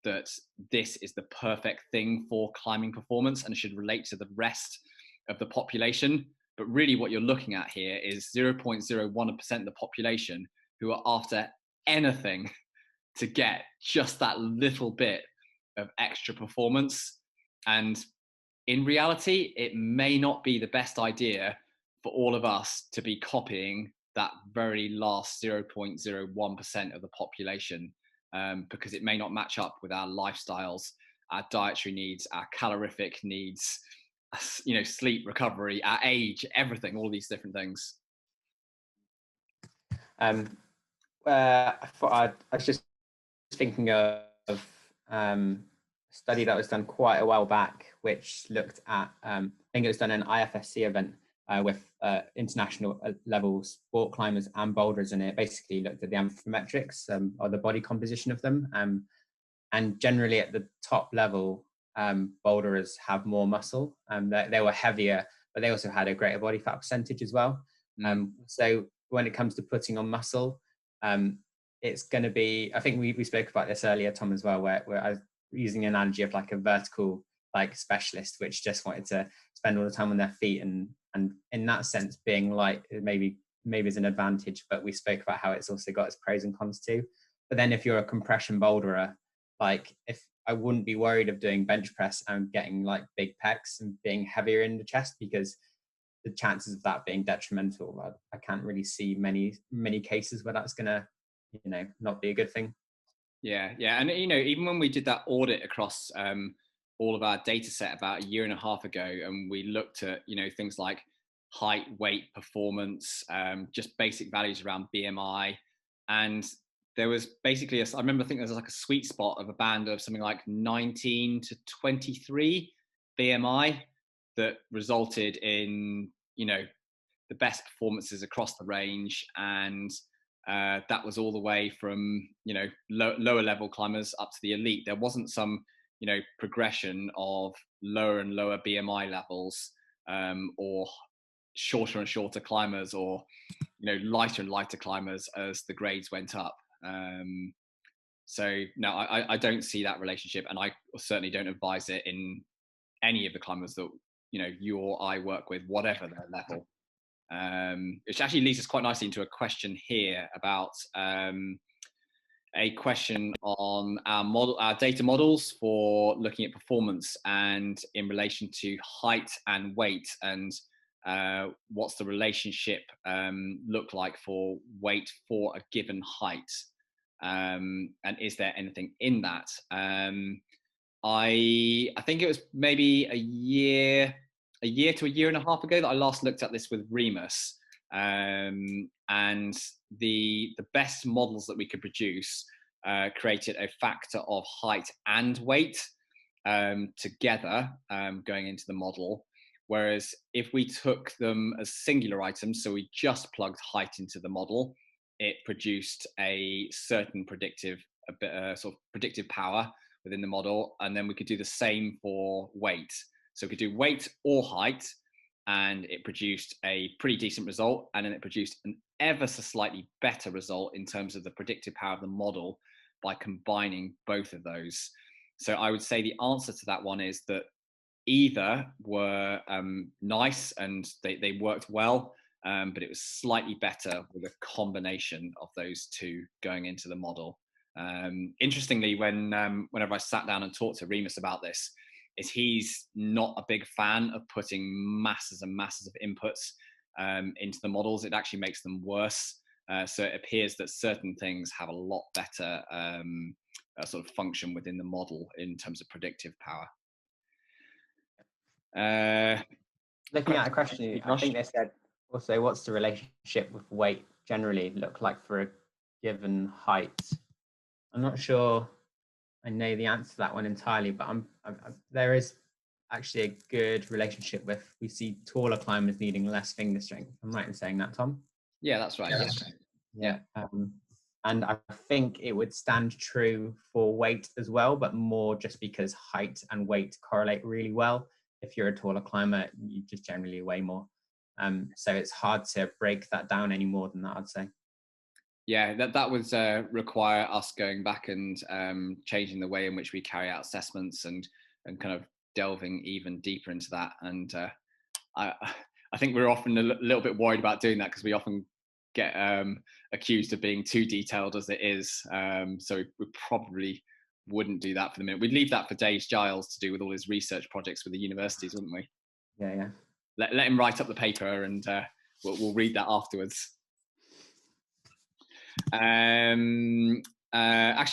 that this is the perfect thing for climbing performance and should relate to the rest of the population. But really what you're looking at here is 0.01% of the population who are after anything to get just that little bit of extra performance. And in reality, it may not be the best idea for all of us to be copying that very last 0.01% of the population, because it may not match up with our lifestyles, our dietary needs, our calorific needs, sleep, recovery, our age, everything, all these different things. I was just thinking of a study that was done quite a while back, which looked at, I think it was done in an IFSC event with international level sport climbers and boulders, and it basically looked at the anthropometrics or the body composition of them. And generally at the top level, boulderers have more muscle. They were heavier, but they also had a greater body fat percentage as well. So when it comes to putting on muscle, it's going to be, I think we spoke about this earlier, Tom, as well, where I was using the analogy of like a vertical like specialist, which just wanted to spend all the time on their feet, and in that sense being light maybe is an advantage, but we spoke about how it's also got its pros and cons too. But then if you're a compression boulderer, like if I wouldn't be worried of doing bench press and getting like big pecs and being heavier in the chest, because the chances of that being detrimental, I can't really see many cases where that's gonna not be a good thing. Yeah, and even when we did that audit across all of our data set about a year and a half ago, and we looked at things like height, weight, performance, just basic values around BMI, and there was basically I remember, I think there was like a sweet spot of a band of something like 19 to 23 BMI that resulted in the best performances across the range. And that was all the way from lower level climbers up to the elite. There wasn't some progression of lower and lower BMI levels or shorter and shorter climbers, or lighter and lighter climbers as the grades went up. So no, I don't see that relationship, and I certainly don't advise it in any of the climbers that you or I work with, whatever their level. Which actually leads us quite nicely into a question here about a question on our data models for looking at performance and in relation to height and weight, and what's the relationship look like for weight for a given height, and is there anything in that? I think it was maybe a year to a year and a half ago that I last looked at this with Remus, and the best models that we could produce created a factor of height and weight together going into the model. Whereas if we took them as singular items, so we just plugged height into the model, it produced a certain predictive power within the model, and then we could do the same for weight. So we could do weight or height, and it produced a pretty decent result, and then it produced an ever so slightly better result in terms of the predictive power of the model by combining both of those. So I would say the answer to that one is that either were nice and they worked well, but it was slightly better with a combination of those two going into the model. Interestingly, whenever I sat down and talked to Remus about this, is he's not a big fan of putting masses and masses of inputs into the models. It actually makes them worse. So it appears that certain things have a lot better sort of function within the model in terms of predictive power. Looking at a question, I think they said also, what's the relationship with weight generally look like for a given height? I'm not sure I know the answer to that one entirely, but there is actually a good relationship with, we see taller climbers needing less finger strength. I'm right in saying that, Tom? Yeah, that's right. Yeah. And I think it would stand true for weight as well, but more just because height and weight correlate really well. If you're a taller climber, you just generally weigh more. So it's hard to break that down any more than that, I'd say. Yeah, that would require us going back and changing the way in which we carry out assessments and kind of delving even deeper into that. And I think we're often a little bit worried about doing that because we often get accused of being too detailed as it is. So we probably wouldn't do that for the minute. We'd leave that for Dave Giles to do with all his research projects with the universities, wouldn't we? Yeah. Let him write up the paper, and we'll read that afterwards. Actually,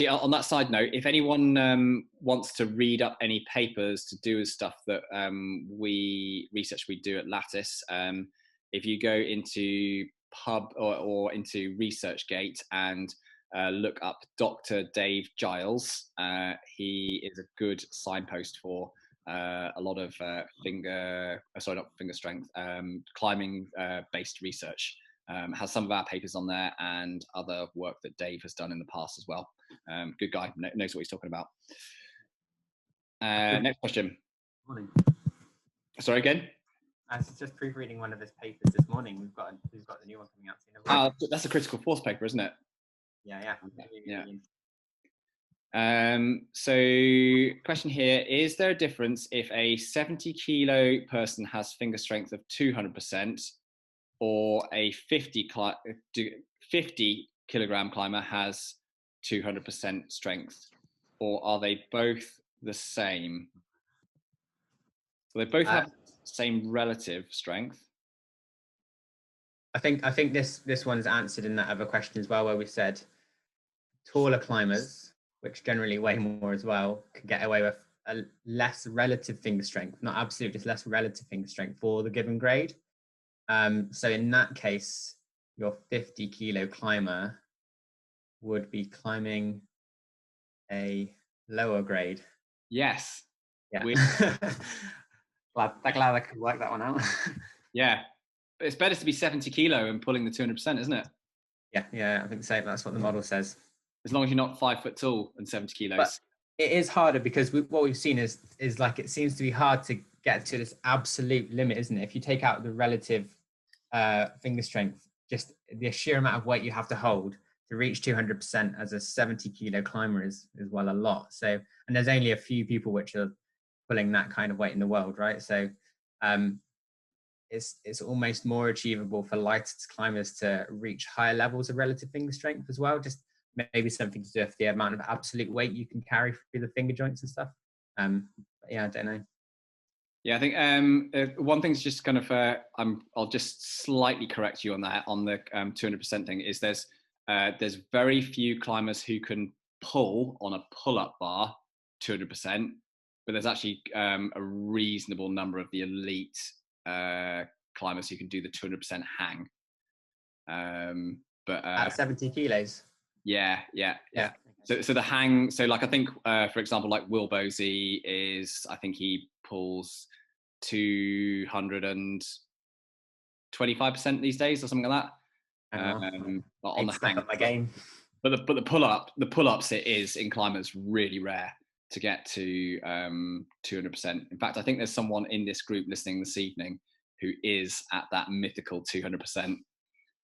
on that side note, if anyone wants to read up any papers to do with stuff that research we do at Lattice, if you go into Pub or into ResearchGate and look up Dr. Dave Giles, he is a good signpost for a lot of climbing based research. Has some of our papers on there and other work that Dave has done in the past as well. Good guy, knows what he's talking about. Next question. Morning. Sorry, again? I was just proofreading one of his papers this morning. We've got the new one coming out soon. That's a critical force paper, isn't it? Yeah. So question here, is there a difference if a 70 kilo person has finger strength of 200% or a 50 kilogram climber has 200% strength, or are they both the same? So they both have the same relative strength. I think this one's answered in that other question as well, where we said taller climbers, which generally weigh more as well, could get away with a less relative finger strength, not absolute, just less relative finger strength for the given grade. So in that case, your 50 kilo climber would be climbing a lower grade. Yes. Yeah. glad I could work that one out. Yeah. It's better to be 70 kilo and pulling the 200%, isn't it? Yeah, I think so. That's what the model says. As long as you're not 5 foot tall and 70 kilos. But it is harder because what we've seen is like it seems to be hard to get to this absolute limit, isn't it? If you take out the relative finger strength, just the sheer amount of weight you have to hold to reach 200% as a 70 kilo climber is well a lot. So, and there's only a few people which are pulling that kind of weight in the world, right? So it's almost more achievable for lighter climbers to reach higher levels of relative finger strength as well. Just maybe something to do with the amount of absolute weight you can carry through the finger joints and stuff. Yeah, I don't know. Yeah, I think one thing's just kind of I'll just slightly correct you on that, on the 200% thing. Is there's very few climbers who can pull on a pull-up bar 200%, but there's actually a reasonable number of the elite climbers who can do the 200% hang. But at 70 kilos. Yeah. So the hang. So like I think for example, like Will Bosey is, I think he pulls 225% these days or something like that. On the hang. My game. But the pull-ups it is in climbers really rare to get to 200%. In fact, I think there's someone in this group listening this evening who is at that mythical 200%.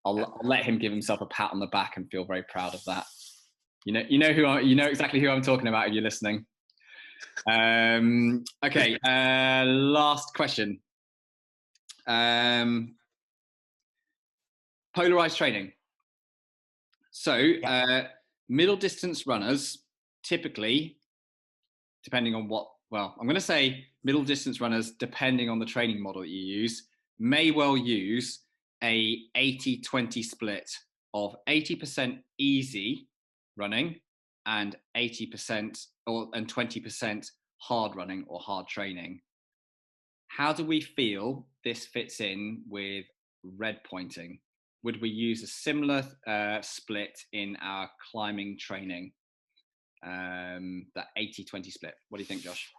I'll let him give himself a pat on the back and feel very proud of that. You know exactly who I'm talking about if you're listening. Okay, last question. Polarized training. So middle distance runners typically, depending on I'm going to say middle distance runners, depending on the training model that you use, may well use a 80-20 split of 80% easy running and 80% and 20% hard running or hard training. How do we feel this fits in with red pointing? Would we use a similar split in our climbing training? That 80-20 split. What do you think, Josh?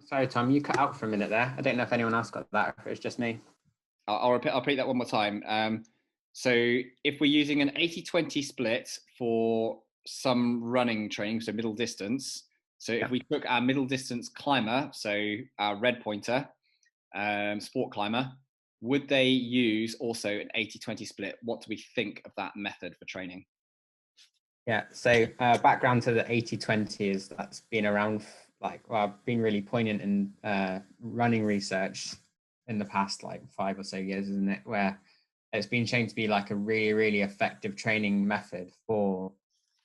Sorry, Tom, you cut out for a minute there. I don't know if anyone else got that, or if it's just me. I'll repeat that one more time. So if we're using an 80-20 split for some running training, so middle distance, so if we took our middle distance climber, so our red pointer, sport climber, would they use also an 80-20 split? What do we think of that method for training? Yeah, so background to the 80-20 is that's been around, been really poignant in running research in the past 5 or so years, isn't it? Where it's been shown to be like a really, really effective training method for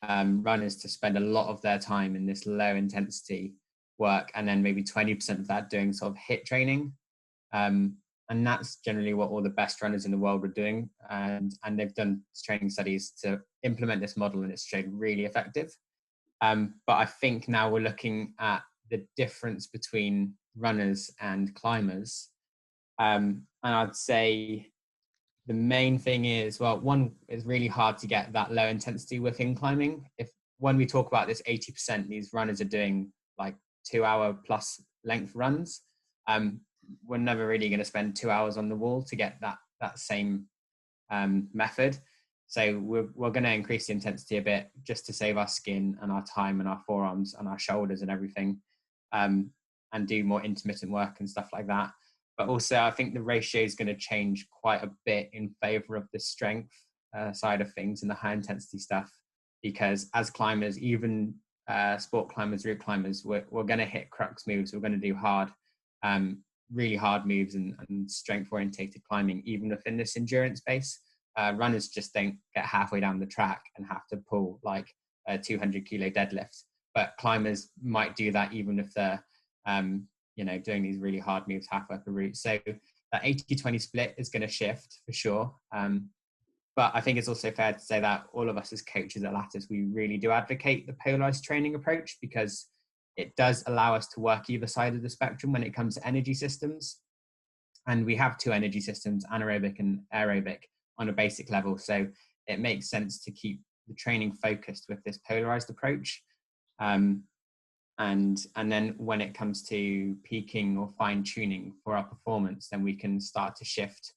runners to spend a lot of their time in this low intensity work, and then maybe 20% of that doing sort of HIIT training. And that's generally what all the best runners in the world are doing. And they've done training studies to implement this model, and it's shown really effective. But I think now we're looking at the difference between runners and climbers. And I'd say the main thing is, one, it's really hard to get that low intensity within climbing. When we talk about this 80%, these runners are doing 2-hour plus length runs. We're never really going to spend 2 hours on the wall to get that same method. So we're going to increase the intensity a bit just to save our skin and our time and our forearms and our shoulders and everything, and do more intermittent work and stuff like that. But also I think the ratio is going to change quite a bit in favor of the strength side of things and the high intensity stuff, because as climbers, even sport climbers, route climbers, we're going to hit crux moves. We're going to do hard, really hard moves and strength orientated climbing, even within this endurance space. Runners just don't get halfway down the track and have to pull like a 200 kilo deadlift, but climbers might do that even if they're doing these really hard moves halfway up a route. So that 80-20 split is going to shift for sure. But I think it's also fair to say that all of us as coaches at Lattice, we really do advocate the polarized training approach, because it does allow us to work either side of the spectrum when it comes to energy systems. And we have 2 energy systems, anaerobic and aerobic, on a basic level. So it makes sense to keep the training focused with this polarized approach. And then when it comes to peaking or fine tuning for our performance, then we can start to shift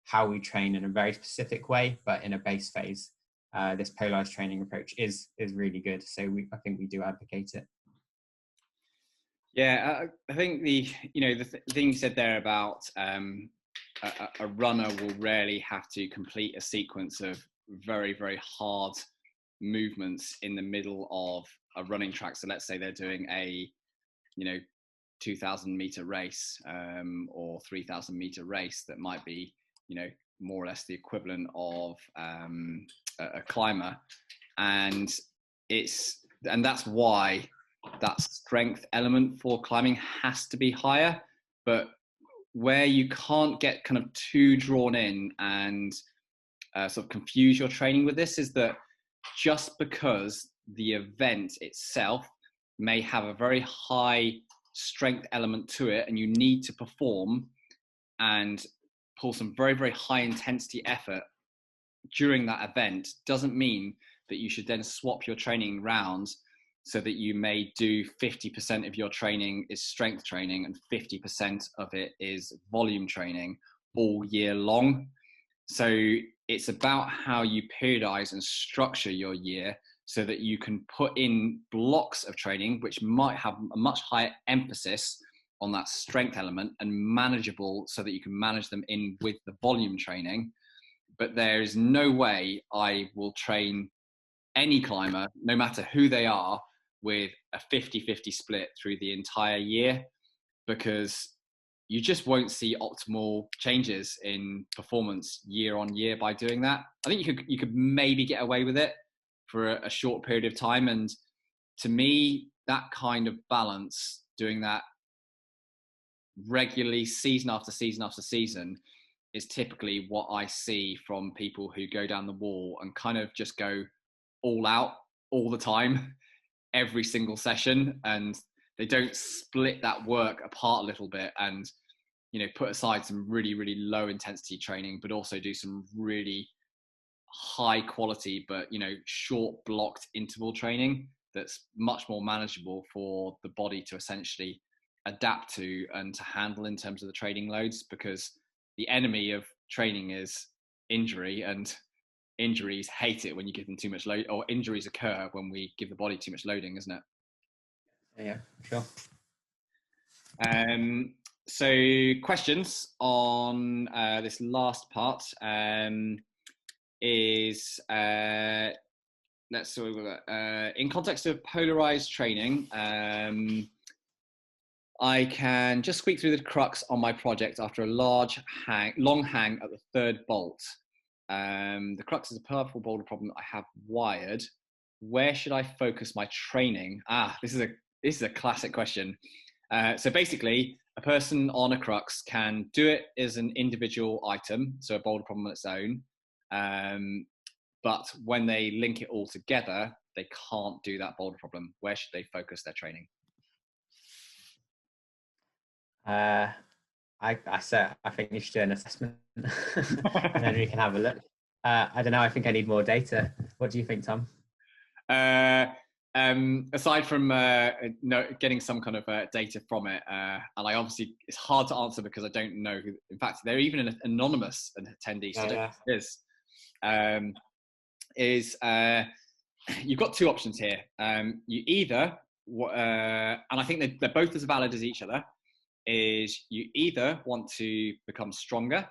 how we train in a very specific way, but in a base phase. this polarized training approach is really good. So I think we do advocate it. Yeah, I think the thing you said there about a runner will rarely have to complete a sequence of very, very hard movements in the middle of a running track. So let's say they're doing a 2,000 meter race or 3,000 meter race that might be more or less the equivalent of a climber, and that's why that strength element for climbing has to be higher. But where you can't get kind of too drawn in and sort of confuse your training with this is that just because the event itself may have a very high strength element to it and you need to perform and pull some very, very high intensity effort during that event, doesn't mean that you should then swap your training rounds so that you may do 50% of your training is strength training and 50% of it is volume training all year long. So it's about how you periodize and structure your year so that you can put in blocks of training which might have a much higher emphasis on that strength element and manageable, so that you can manage them in with the volume training. But there is no way I will train any climber, no matter who they are, with a 50-50 split through the entire year, because you just won't see optimal changes in performance year on year by doing that. I think you could maybe get away with it for a short period of time. And to me, that kind of balance, doing that regularly, season after season after season, is typically what I see from people who go down the wall and kind of just go all out all the time, every single session, and they don't split that work apart a little bit and put aside some really, really low intensity training, but also do some really high quality but short blocked interval training that's much more manageable for the body to essentially adapt to and to handle in terms of the training loads, because the enemy of training is injury, and injuries hate it when you give them too much load, or injuries occur when we give the body too much loading, isn't it? Yeah, sure. So questions on this last part is let's see, in context of polarized training, I can just squeak through the crux on my project after a long hang at the third bolt. The crux is a powerful boulder problem that I have wired. Where should I focus my training? This is a classic question. So basically, a person on a crux can do it as an individual item, so a boulder problem on its own. But when they link it all together, they can't do that boulder problem. Where should they focus their training? I think you should do an assessment and then we can have a look. I don't know. I think I need more data. What do you think, Tom? Aside from getting some kind of data from it, and I obviously, it's hard to answer because I don't know who. In fact, they're even an anonymous attendee, so you've got two options here. You either, and I think they're both as valid as each other, is you either want to become stronger,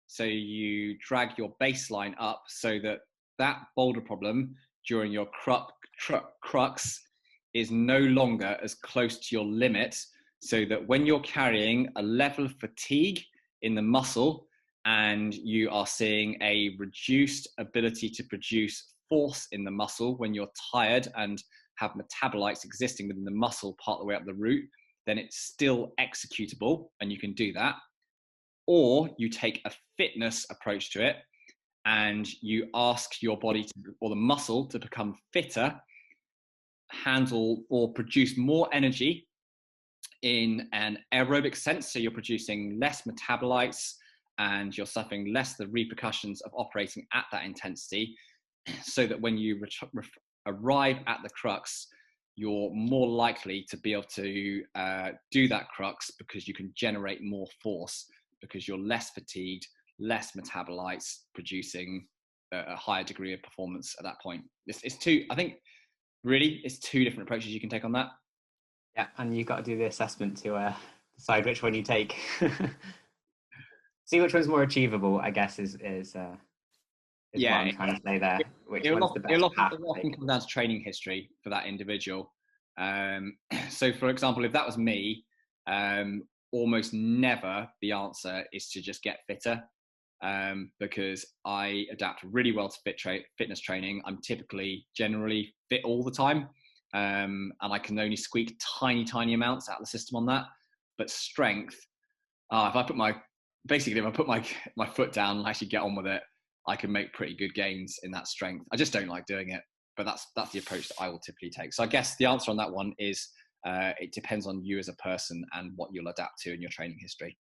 so you drag your baseline up so that boulder problem during your crux is no longer as close to your limit, so that when you're carrying a level of fatigue in the muscle and you are seeing a reduced ability to produce force in the muscle when you're tired and have metabolites existing within the muscle part of the way up the route, then it's still executable and you can do that. Or you take a fitness approach to it and you ask your body or the muscle to become fitter, handle or produce more energy in an aerobic sense. So you're producing less metabolites and you're suffering less the repercussions of operating at that intensity, so that when you arrive at the crux, you're more likely to be able to do that crux because you can generate more force because you're less fatigued, less metabolites producing a higher degree of performance at that point. It's two. I think really it's two different approaches you can take on that. Yeah, and you've got to do the assessment to decide which one you take. See which one's more achievable, I guess, is what I'm trying to say there. Which one's the best path It'll often come down to training history for that individual. So, for example, if that was me, almost never the answer is to just get fitter, because I adapt really well to fitness training. I'm generally fit all the time, and I can only squeak tiny amounts out of the system on that. But strength, if I put my foot down and actually get on with it, I can make pretty good gains in that strength. I just don't like doing it, but that's the approach that I will typically take. So I guess the answer on that one is it depends on you as a person and what you'll adapt to in your training history.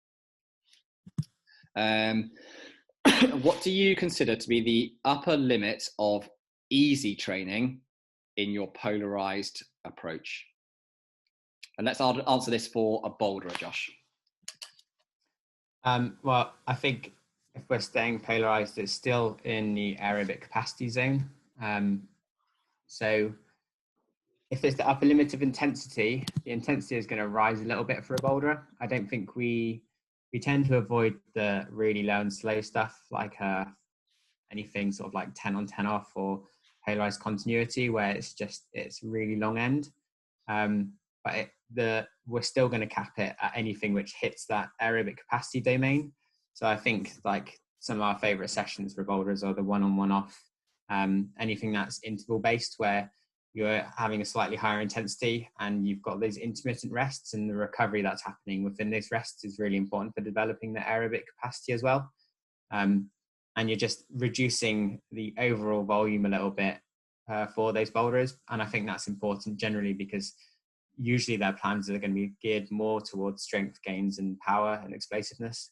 What do you consider to be the upper limit of easy training in your polarized approach? And let's answer this for a boulderer, Josh. Well, I think if we're staying polarized, it's still in the aerobic capacity zone. So if it's the upper limit of intensity, the intensity is going to rise a little bit for a boulderer. I don't think we tend to avoid the really low and slow stuff, like anything sort of like 10 on 10 off or polarized continuity, where it's really long end. But we're still going to cap it at anything which hits that aerobic capacity domain. So I think like some of our favorite sessions for boulders are the one-on-one off, anything that's interval based, where you're having a slightly higher intensity and you've got those intermittent rests, and the recovery that's happening within those rests is really important for developing the aerobic capacity as well. And you're just reducing the overall volume a little bit for those boulders. And I think that's important generally because usually their plans are going to be geared more towards strength gains and power and explosiveness.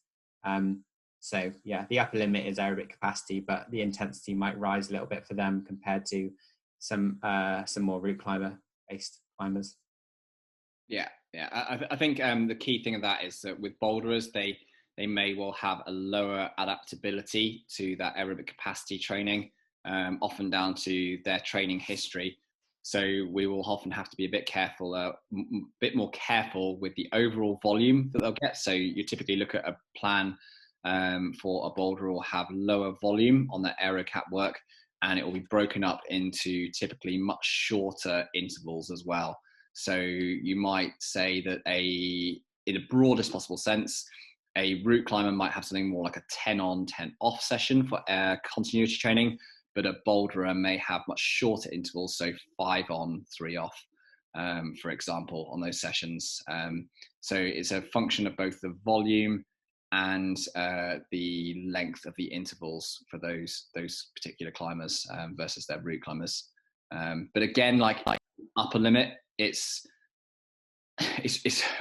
So yeah, the upper limit is aerobic capacity, but the intensity might rise a little bit for them compared to some more route climber based climbers. Yeah. I think the key thing of that is that with boulderers, they may well have a lower adaptability to that aerobic capacity training, often down to their training history. So we will often have to be a bit more careful with the overall volume that they'll get. So you typically look at a plan for a boulderer will have lower volume on their aero cap work, and it will be broken up into typically much shorter intervals as well. So you might say that in the broadest possible sense, a route climber might have something more like a 10 on, 10 off session for continuity training, but a boulderer may have much shorter intervals, so 5 on, 3 off, for example, on those sessions. So it's a function of both the volume and the length of the intervals for those particular climbers versus their route climbers. But again, like upper limit, it's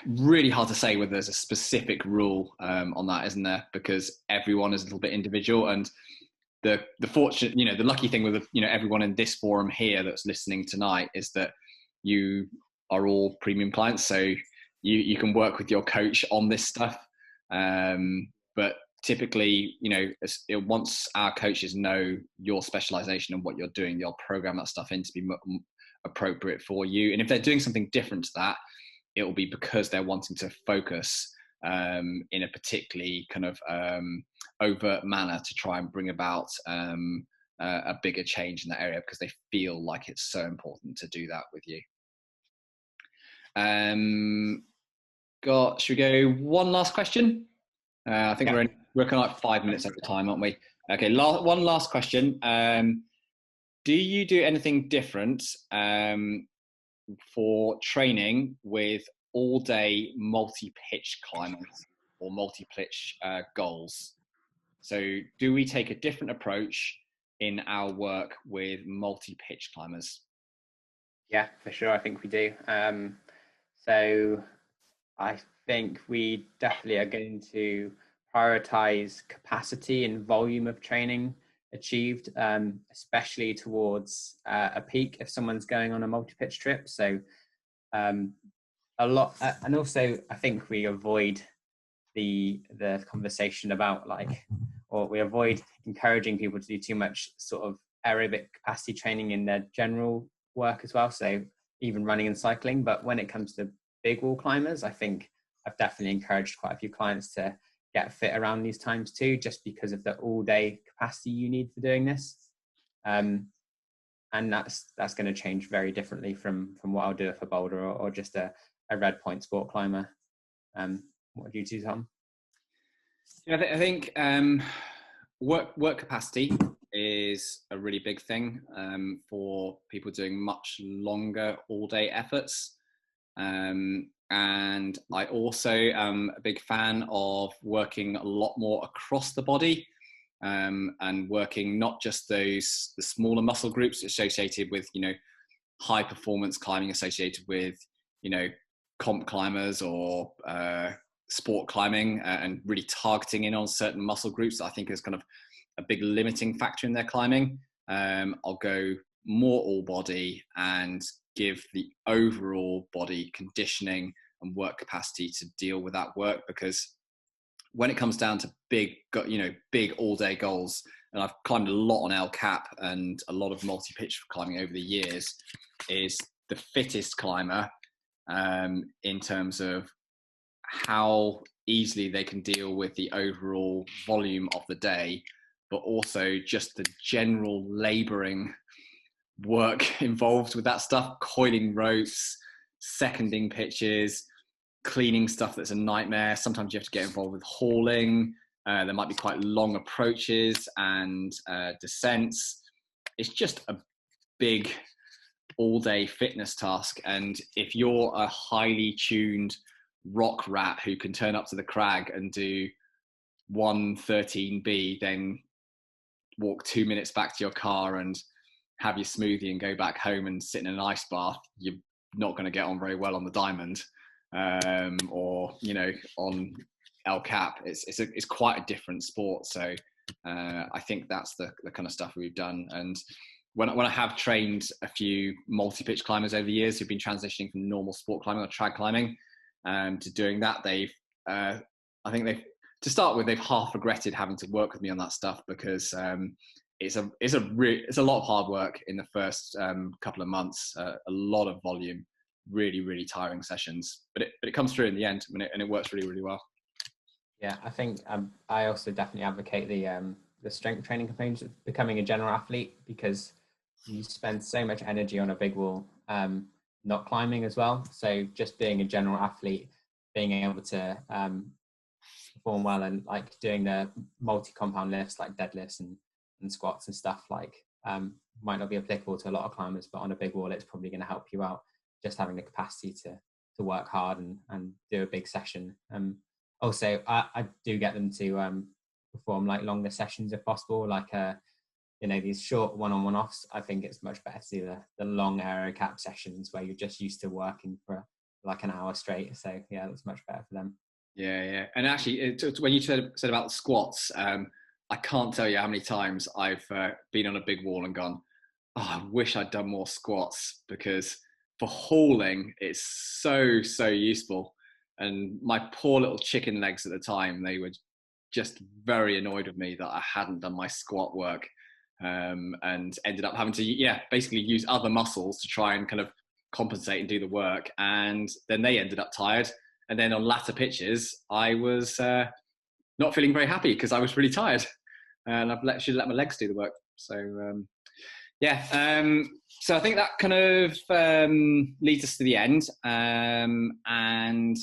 really hard to say whether there's a specific rule on that, isn't there? Because everyone is a little bit individual, and the fortunate, the lucky thing with everyone in this forum here that's listening tonight is that you are all premium clients, so you can work with your coach on this stuff. But typically, once our coaches know your specialization and what you're doing, they'll program that stuff in to be appropriate for you. And if they're doing something different to that, it will be because they're wanting to focus in a particularly kind of overt manner to try and bring about a bigger change in that area, because they feel like it's so important to do that with you. Should we go one last question? I think we're kind of like 5 minutes at a time, aren't we? Okay, one last question. Do you do anything different for training with all-day multi-pitch climbers or multi-pitch goals? So do we take a different approach in our work with multi-pitch climbers? Yeah, for sure. I think we do. So I think we definitely are going to prioritize capacity and volume of training achieved, especially towards a peak if someone's going on a multi-pitch trip. So a lot, and also I think we avoid the conversation about like, or we avoid encouraging people to do too much sort of aerobic capacity training in their general work as well. So even running and cycling. But when it comes to big wall climbers, I think I've definitely encouraged quite a few clients to get fit around these times too, just because of the all day capacity you need for doing this. And that's going to change very differently from what I'll do if a boulder or just a red point sport climber. What do you do, Tom? Yeah, I think work capacity is a really big thing for people doing much longer all day efforts. And I also am a big fan of working a lot more across the body, and working not just the smaller muscle groups associated with, high performance climbing, associated with, comp climbers or sport climbing, and really targeting in on certain muscle groups that I think is kind of a big limiting factor in their climbing. I'll go more all body and give the overall body conditioning and work capacity to deal with that work, because when it comes down to big all day goals, and I've climbed a lot on El Cap and a lot of multi-pitch climbing over the years, is the fittest climber in terms of how easily they can deal with the overall volume of the day, but also just the general laboring work involved with that stuff, coiling ropes, seconding pitches, cleaning stuff that's a nightmare. Sometimes you have to get involved with hauling. There might be quite long approaches and descents. It's just a big all-day fitness task. And if you're a highly tuned rock rat who can turn up to the crag and do 113B, then walk 2 minutes back to your car and have your smoothie and go back home and sit in an ice bath, you're not going to get on very well on the diamond, or on El Cap. It's quite a different sport. So I think that's the kind of stuff we've done. And when I have trained a few multi-pitch climbers over the years who've been transitioning from normal sport climbing or trad climbing to doing that, I think to start with, they've half regretted having to work with me on that stuff, because it's a lot of hard work in the first couple of months, a lot of volume, really, really tiring sessions, but it comes through in the end, and it works really, really well. Yeah, I think I also definitely advocate the strength training component of becoming a general athlete, because you spend so much energy on a big wall, not climbing as well. So just being a general athlete, being able to perform well and like doing the multi-compound lifts like deadlifts and squats and stuff might not be applicable to a lot of climbers, but on a big wall it's probably going to help you out, just having the capacity to work hard and do a big session. Also I do get them to perform like longer sessions if possible, like these short one-on-one offs. I think it's much better to do the long aero cap sessions where you're just used to working for like an hour straight. So yeah, that's much better for them. Yeah. And actually, when you said about the squats, I can't tell you how many times I've been on a big wall and gone, oh, I wish I'd done more squats, because for hauling, it's so useful. And my poor little chicken legs at the time, they were just very annoyed with me that I hadn't done my squat work, and ended up having to, basically use other muscles to try and kind of compensate and do the work. And then they ended up tired. And then on latter pitches, I was not feeling very happy because I was really tired, and should let my legs do the work. So so I think that kind of leads us to the end. And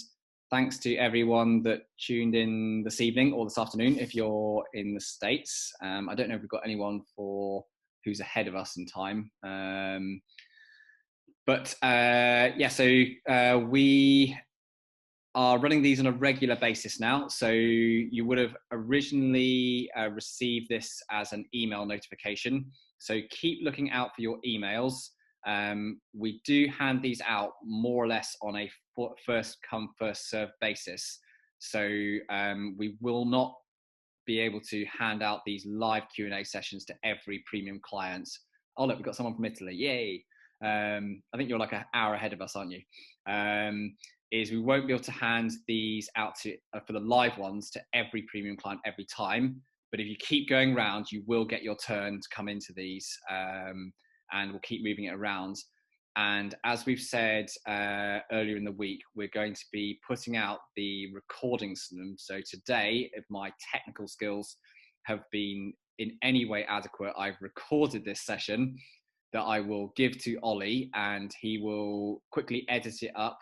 thanks to everyone that tuned in this evening or this afternoon if you're in the States. I don't know if we've got anyone who's ahead of us in time. So we are running these on a regular basis now. So you would have originally received this as an email notification. So keep looking out for your emails. We do hand these out more or less on a first come, first served basis. So we will not be able to hand out these live Q&A sessions to every premium client. Oh, look, we've got someone from Italy. Yay. I think you're like an hour ahead of us, aren't you? is we won't be able to hand these out to for the live ones to every premium client every time. But if you keep going around, you will get your turn to come into these, and we'll keep moving it around. And as we've said earlier in the week, we're going to be putting out the recordings of them. So today, if my technical skills have been in any way adequate, I've recorded this session that I will give to Ollie, and he will quickly edit it up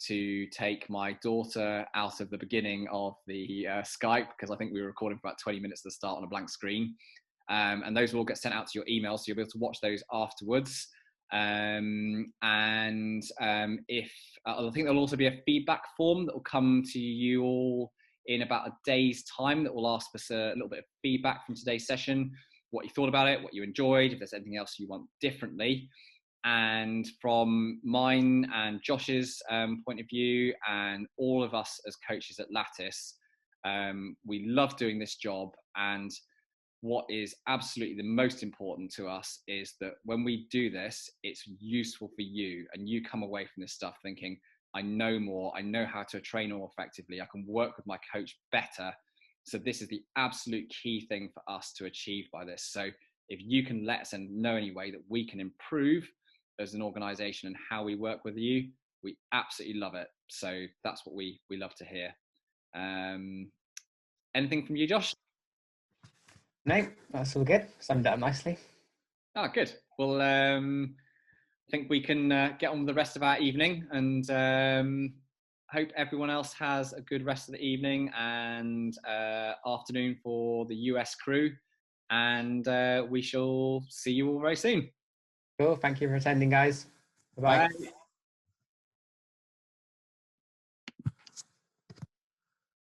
to take my daughter out of the beginning of the Skype, because I think we were recording for about 20 minutes at the start on a blank screen. And those will all get sent out to your email, so you'll be able to watch those afterwards. If I think there'll also be a feedback form that will come to you all in about a day's time that will ask us a little bit of feedback from today's session, what you thought about it, what you enjoyed, if there's anything else you want differently. And from mine and Josh's point of view, and all of us as coaches at Lattice, we love doing this job. And what is absolutely the most important to us is that when we do this, it's useful for you, and you come away from this stuff thinking, I know more, I know how to train more effectively, I can work with my coach better. So this is the absolute key thing for us to achieve by this. So if you can let us know any way that we can improve as an organization and how we work with you, we absolutely love it. So that's what we love to hear. Anything from you, Josh? No, that's all good. Summed it up nicely. Oh, good. Well, I think we can get on with the rest of our evening, and hope everyone else has a good rest of the evening and afternoon for the US crew. And we shall see you all very soon. Cool. Thank you for attending, guys. Bye-bye. Bye.